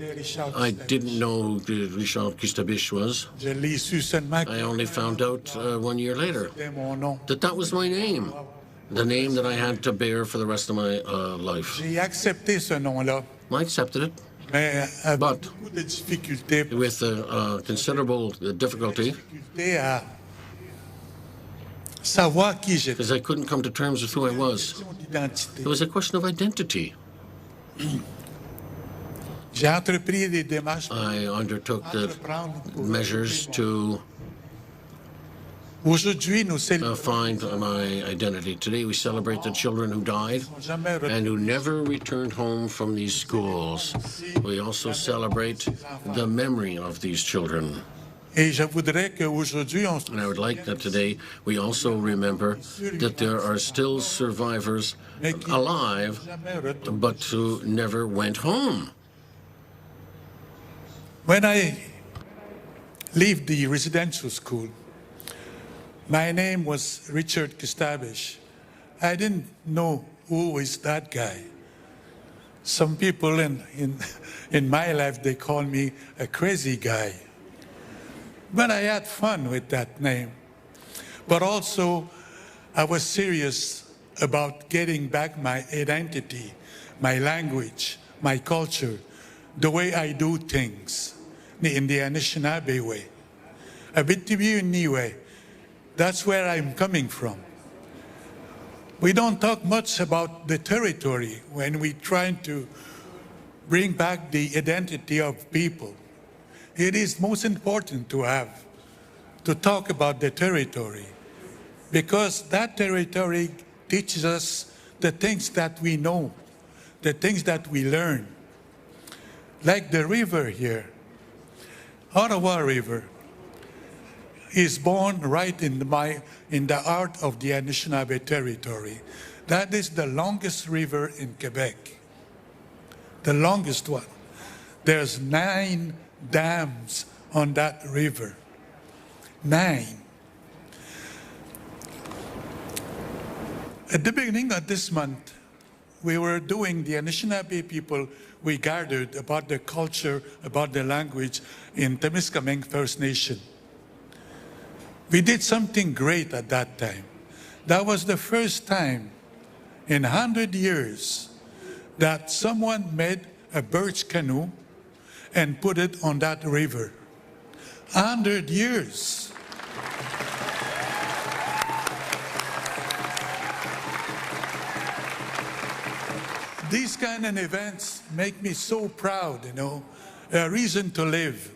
I didn't know who Richard Kistabich was. Je l'ai su seulement I only found out 1 year later c'était mon nom. that was my name, the name that I had to bear for the rest of my life. J'ai accepté ce nom-là. I accepted it. But with considerable difficulty, because I couldn't come to terms with who I was. It was a question of identity. I undertook the measures to find my identity. Today we celebrate the children who died and who never returned home from these schools. We also celebrate the memory of these children. And I would like that today we also remember that there are still survivors alive, but who never went home. When I left the residential school, my name was Richard Kistabish. I didn't know who is that guy. Some people in my life, they call me a crazy guy. But I had fun with that name. But also, I was serious about getting back my identity, my language, my culture, the way I do things, in the Anishinaabe way. Abitibi way. That's where I'm coming from. We don't talk much about the territory when we're trying to bring back the identity of people. It is most important to talk about the territory, because that territory teaches us the things that we know, the things that we learn. Like the river here, Ottawa River, is born right in the heart of the Anishinaabe territory. That is the longest river in Quebec, the longest one. There's 9 dams on that river. 9. At the beginning of this month, we were doing the Anishinaabe people, we gathered about their culture, about their language in Temiskaming First Nation. We did something great at that time. That was the first time in 100 years that someone made a birch canoe and put it on that river. 100 years. These kind of events make me so proud, you know, a reason to live,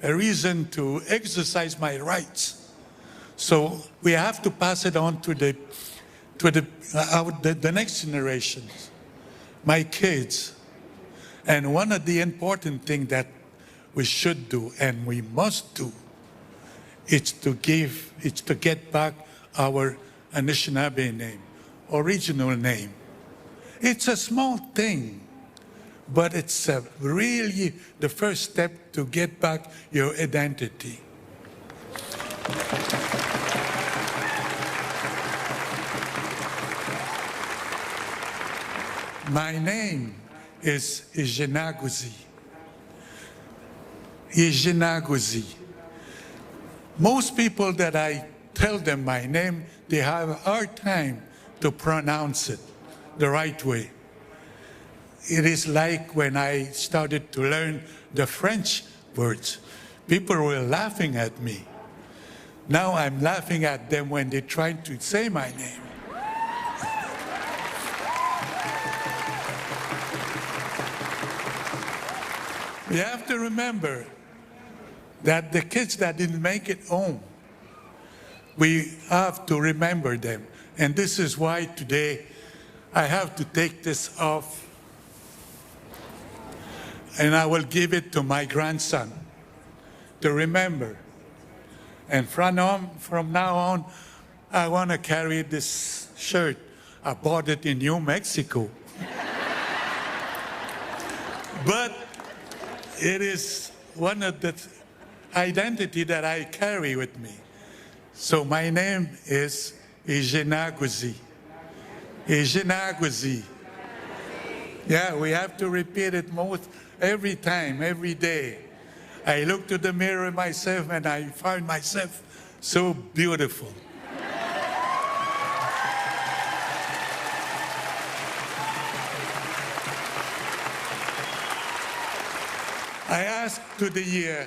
a reason to exercise my rights. So we have to pass it on to the next generations, my kids. And one of the important things that we should do and we must do is to get back our Anishinaabe name, original name. It's a small thing, but it's really the first step to get back your identity. My name is Ijenaguzi. Ijenaguzi. Most people that I tell them my name, they have a hard time to pronounce it the right way. It is like when I started to learn the French words. People were laughing at me. Now I'm laughing at them when they try to say my name. We have to remember that the kids that didn't make it home, we have to remember them. And this is why today I have to take this off and I will give it to my grandson to remember. And from now on, I want to carry this shirt. I bought it in New Mexico. But it is one of the identity that I carry with me. So my name is Ijenaguzi. Ijenaguzi. Yeah, we have to repeat it every time, every day. I look to the mirror myself and I find myself so beautiful. I ask to the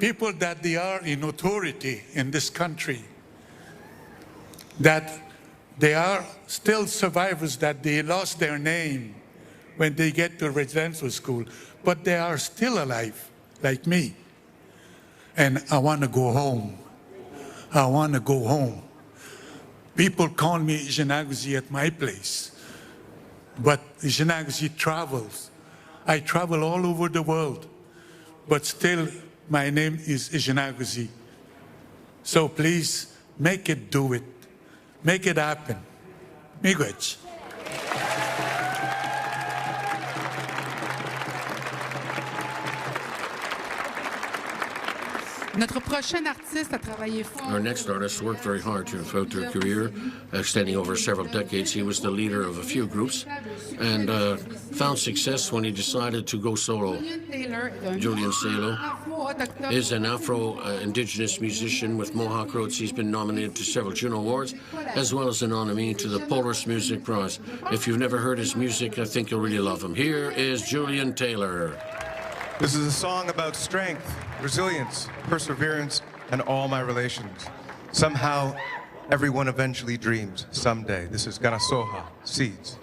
people that they are in authority in this country, that they are still survivors, that they lost their name when they get to residential school, but they are still alive, like me. And I want to go home. I want to go home. People call me Ijinaguzi at my place, but Ijinaguzi travels. I travel all over the world, but still my name is Ijinaguzi. So please, make it do it. Make it happen. Miigwech. Notre prochain artiste a travaillé fort. Our next artist worked very hard throughout their career, extending over several decades. He was the leader of a few groups and found success when he decided to go solo. Julian Taylor is an Afro-Indigenous musician with Mohawk roots. He's been nominated to several Juno Awards, as well as a nominee to the Polaris Music Prize. If you've never heard his music, I think you'll really love him. Here is Julian Taylor. This is a song about strength, resilience, perseverance, and all my relations. Somehow, everyone eventually dreams someday. This is Ganasoha, Seeds.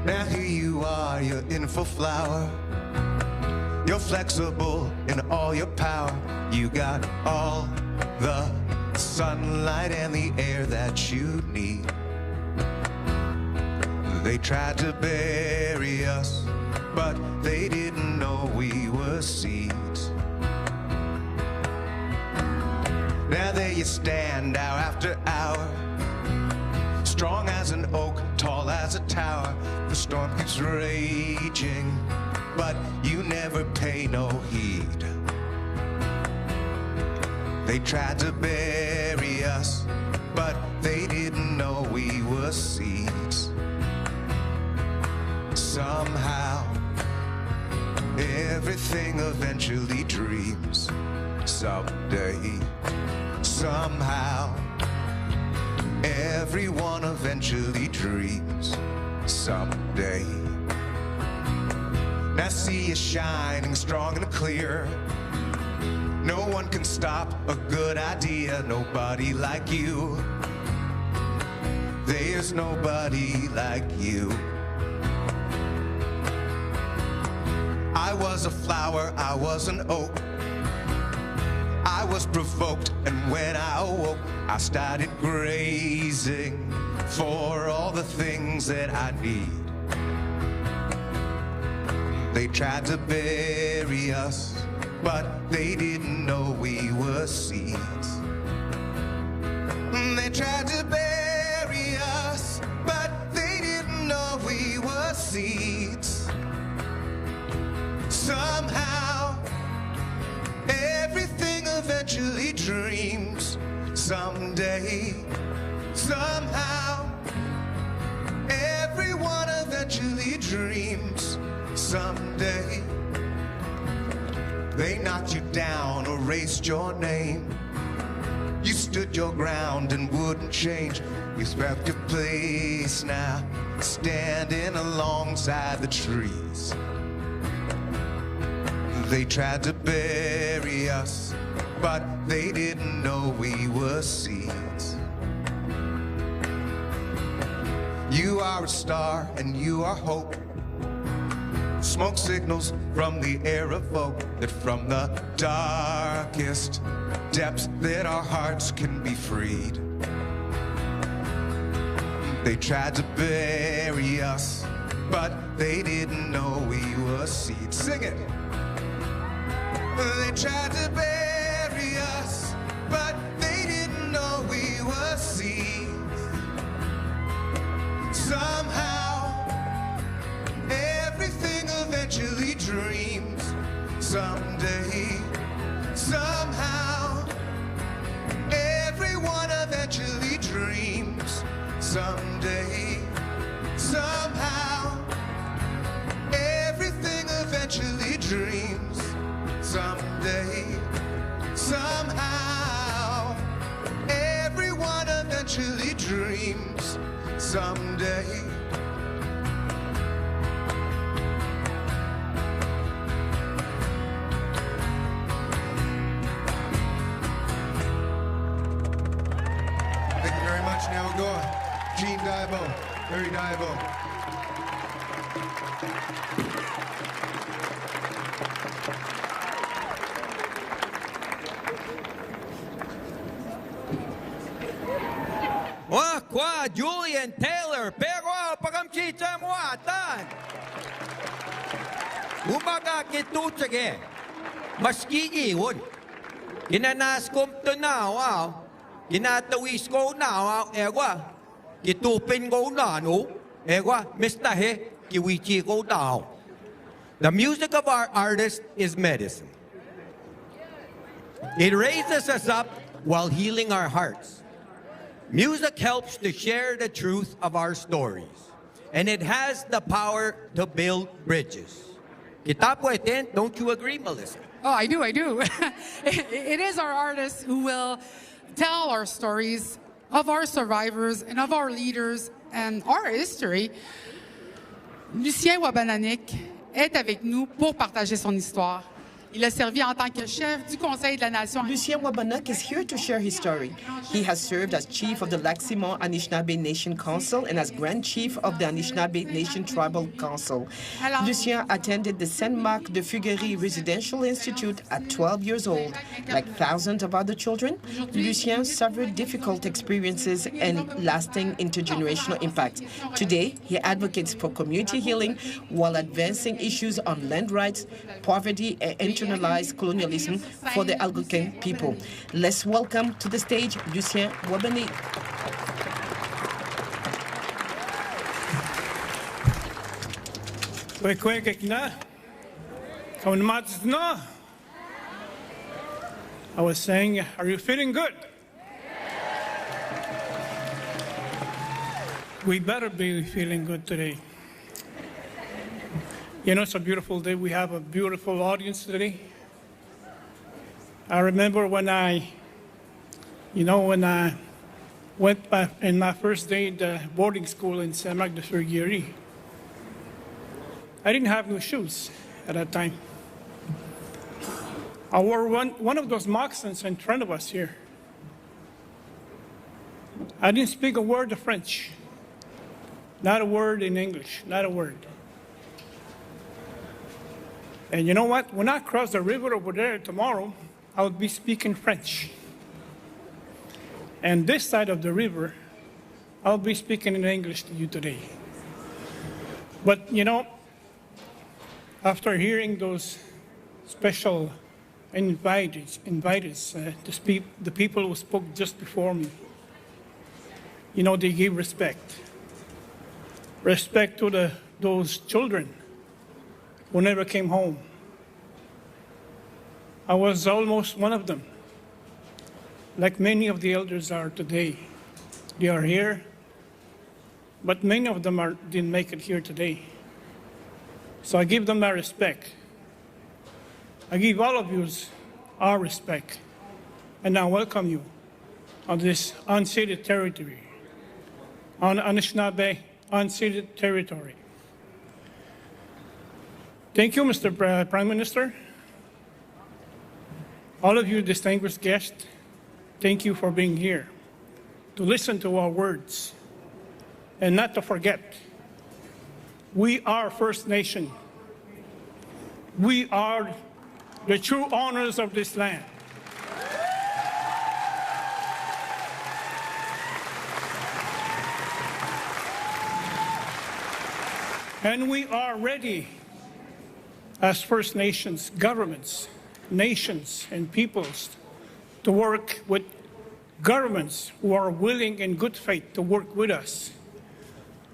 Now here you are, you're in full flower. You're flexible in all your power. You got all the sunlight and the air that you need. They tried to bury us, but they didn't know we were seeds. Now there you stand hour after hour, strong as an oak, tall as a tower. The storm keeps raging, but you never pay no heed. They tried to bury us, but they didn't know we were seeds. Somehow, everything eventually dreams someday. Somehow, everyone eventually dreams someday. Now see you shining strong and clear. No one can stop a good idea, nobody like you. There's nobody like you. I was a flower, I was an oak. I was provoked, and when I awoke, I started grazing for all the things that I need. They tried to bury us, but they didn't know we were seeds. They tried to bury us, but they didn't know we were seeds. Somehow, everything eventually dreams someday. Somehow, everyone eventually dreams someday. They knocked you down, erased your name. You stood your ground and wouldn't change. You swept your place now, standing alongside the trees. They tried to bury us, but they didn't know we were seeds. You are a star and you are hope. Smoke signals from the air evoke that from the darkest depths that our hearts can be freed. They tried to bury us, but they didn't know we were seeds. Sing it! They tried to bury us, but they didn't know we were seeds. Somehow, everything eventually dreams someday. Somehow, everyone eventually dreams someday. Somehow, everything eventually dreams someday. Somehow, everyone eventually dreams someday. Thank you very much, Nyawagoa. Gene Diabo, Harry Diabo. Kwa Julian Taylor, pero pagamchicha mo atan. Umaga kitutsage. Maski iyon. Ginanaskom to na, wow. Ginatawis ko na, ewa. Kitupin ko na, no? Ewa, mistahe, kiwichi ko na. The music of our artist is medicine. It raises us up while healing our hearts. Music helps to share the truth of our stories, and it has the power to build bridges. Don't you agree, Melissa? Oh, I do. It is our artists who will tell our stories of our survivors and of our leaders and our history. Lucien Wabananik est avec nous pour partager son histoire. Il a servi en tant que chef du Conseil de la Nation. Lucien Wabanak is here to share his story. He has served as chief of the Lac-Simon Anishinaabe Nation Council and as Grand Chief of the Anishinaabe Nation Tribal Council. Lucien attended the Saint-Marc de Fuguery Residential Institute at 12 years old. Like thousands of other children, Lucien suffered difficult experiences and lasting intergenerational impact. Today, he advocates for community healing while advancing issues on land rights, poverty, and internalized colonialism for the Algonquin people. Let's welcome to the stage Lucien Wabananik. I was saying, are you feeling good? We better be feeling good today. You know, it's a beautiful day. We have a beautiful audience today. I remember when I went back in my first day at the boarding school in Saint-Marc de Fuguery. I didn't have no shoes at that time. I wore one of those moccasins in front of us here. I didn't speak a word of French. Not a word in English, not a word. And you know what? When I cross the river over there tomorrow, I'll be speaking French. And this side of the river, I'll be speaking in English to you today. But you know, after hearing those special invitees, the people who spoke just before me, you know, they gave respect. Respect to those children who never came home. I was almost one of them, like many of the elders are today. They are here, but many of them didn't make it here today. So I give them my respect. I give all of you our respect, and I welcome you on this unceded territory, on Anishinaabe unceded territory. Thank you, Mr. Prime Minister. All of you distinguished guests, thank you for being here to listen to our words and not to forget. We are First Nation. We are the true owners of this land. And we are ready as First Nations governments, nations, and peoples to work with governments who are willing in good faith to work with us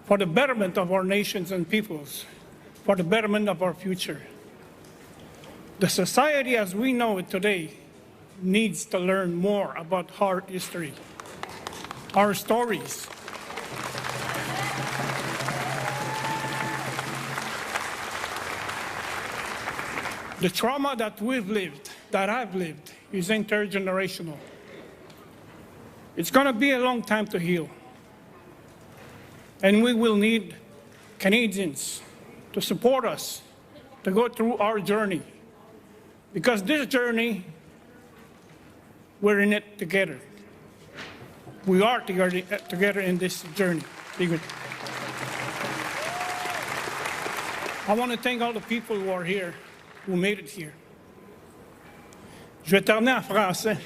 for the betterment of our nations and peoples, for the betterment of our future. The society as we know it today needs to learn more about our history, our stories. The trauma that we've lived that I've lived is intergenerational. It's going to be a long time to heal. And we will need Canadians to support us to go through our journey. Because this journey, we're in it together. We are together in this journey. Be good. I want to thank all the people who are here, who made it here. Je vais terminer en français.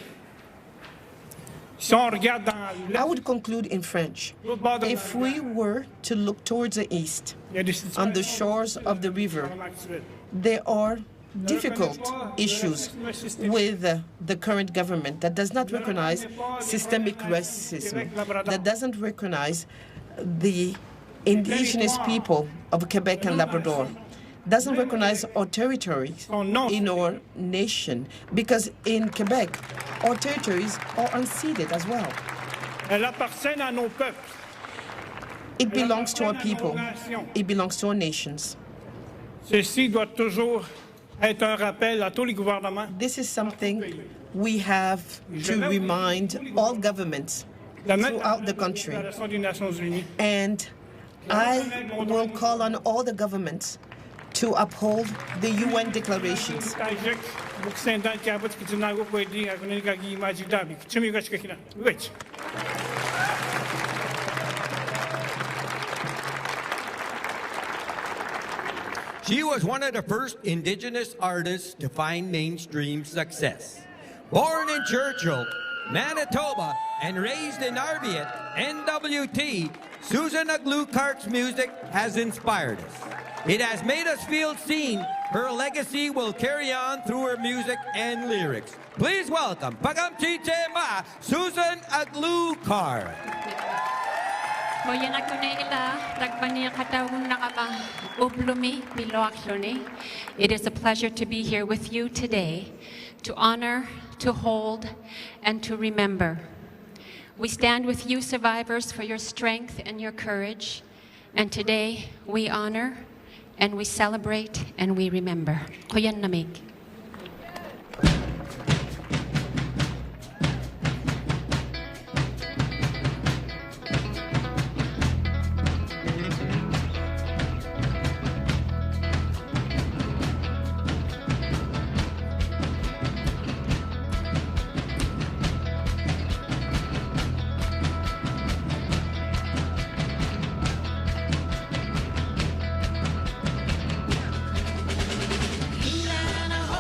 Si on regarde dans I would conclude in French. If we were to look towards the east, on the shores of the river, there are difficult issues with the current government that does not recognize systemic racism, that doesn't recognize the indigenous people of Quebec and Labrador, doesn't recognize our territories in our nation, because in Quebec, our territories are unceded as well. It belongs to our people. It belongs to our nations. Ceci doit toujours être un rappel à tous les gouvernements. This is something we have to remind all governments throughout the country. And I will call on all the governments to uphold the UN declarations. She was one of the first Indigenous artists to find mainstream success. Born in Churchill, Manitoba, and raised in Arviat, NWT, Susan Aglukart's music has inspired us. It has made us feel seen. Her legacy will carry on through her music and lyrics. Please welcome Pagamchichema, Susan Aglukart. It is a pleasure to be here with you today to honor, to hold, and to remember. We stand with you, survivors, for your strength and your courage. And today we honor and we celebrate and we remember. Koyan namig. Atlanta,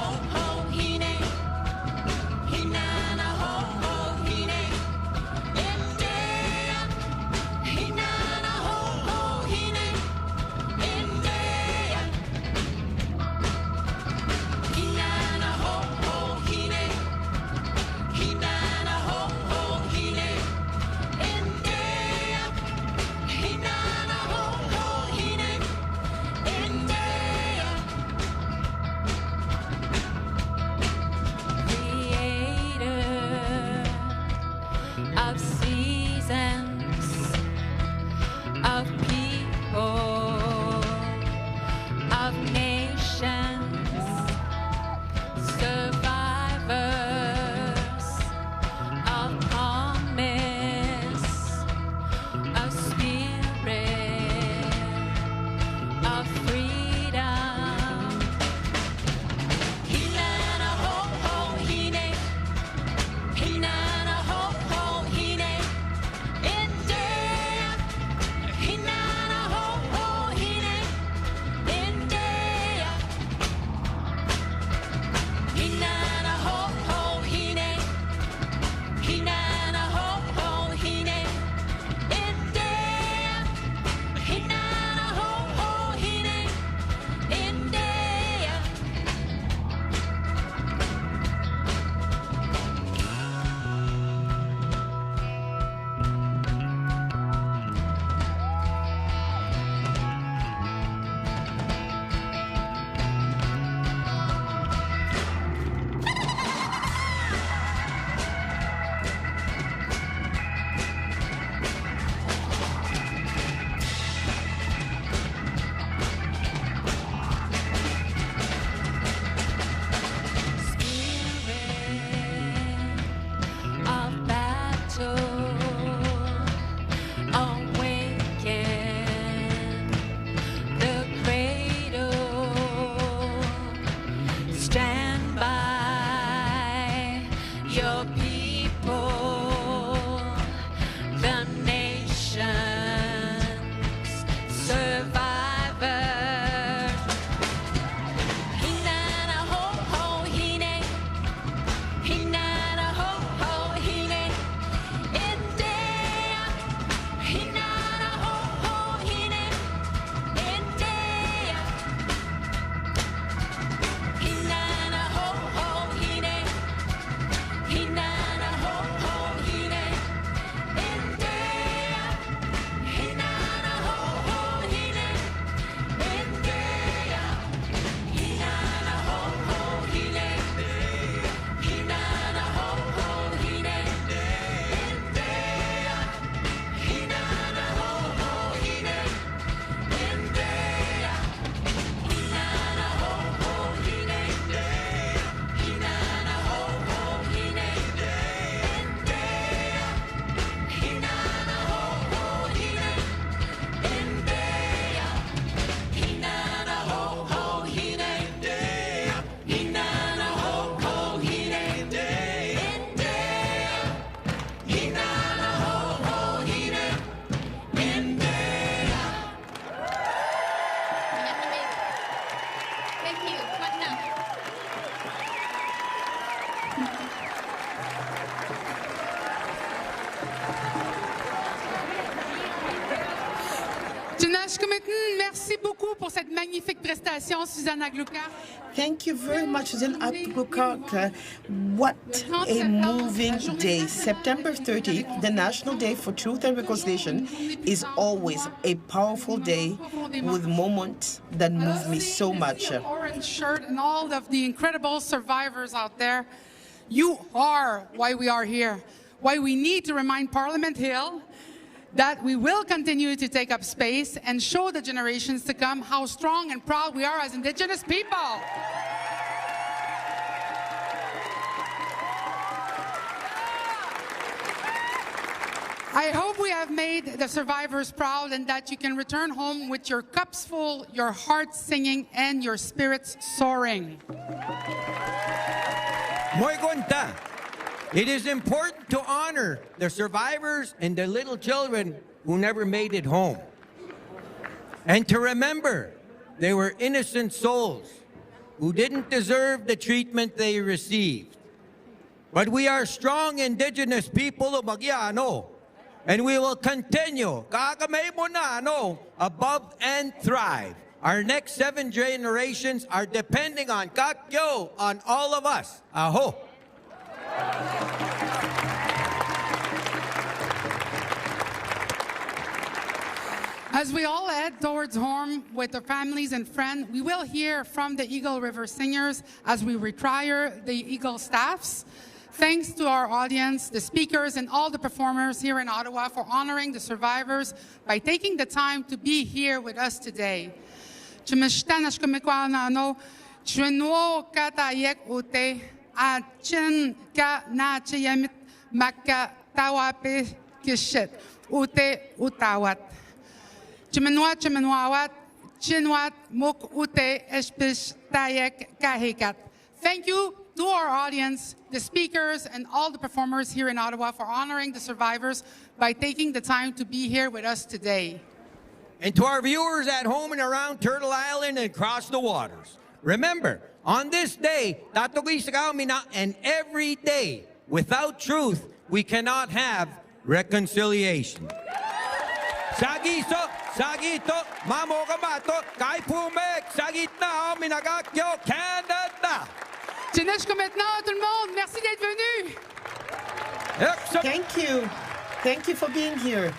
Merci beaucoup pour cette magnifique prestation, Suzanne Aglukak. Thank you very much, Suzanne Aglukak. What a moving day. September 30th, the National Day for Truth and Reconciliation, is always a powerful day with moments that move me so much. Orange shirt and all of the incredible survivors out there. You are why we are here, why we need to remind Parliament Hill that we will continue to take up space and show the generations to come how strong and proud we are as Indigenous people. I hope we have made the survivors proud and that you can return home with your cups full, your hearts singing, and your spirits soaring. Muy conta. It is important to honor the survivors and the little children who never made it home. And to remember they were innocent souls who didn't deserve the treatment they received. But we are strong Indigenous people of Magiano, and we will continue above and thrive. Our next 7 generations are depending on Kakyo, on all of us. Aho! As we all head towards home with our families and friends, we will hear from the Eagle River Singers as we retire the Eagle staffs. Thanks to our audience, the speakers, and all the performers here in Ottawa for honoring the survivors by taking the time to be here with us today. A chin ka na chiyamit maka tawape kishit ute utawat. Chimenwat chinwat muk ute espish tayek kahikat. Thank you to our audience, the speakers, and all the performers here in Ottawa for honoring the survivors by taking the time to be here with us today. And to our viewers at home and around Turtle Island and across the waters, remember, on this day, and every day, without truth, we cannot have reconciliation. Sagiso, Sagito, Mamogamato, Kaipumek, Sagitna, Minagakyo, Canada. Jusqu'à maintenant, tout le monde, merci d'être venu. Thank you. Thank you for being here.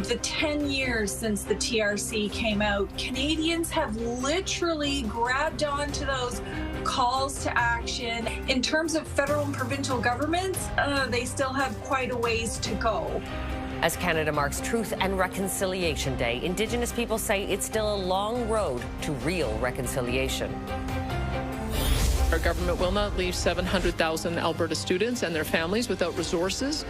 the 10 years since the TRC came out, Canadians have literally grabbed onto those calls to action. In terms of federal and provincial governments, they still have quite a ways to go. As Canada marks Truth and Reconciliation Day, Indigenous people say it's still a long road to real reconciliation. Our government will not leave 700,000 Alberta students and their families without resources.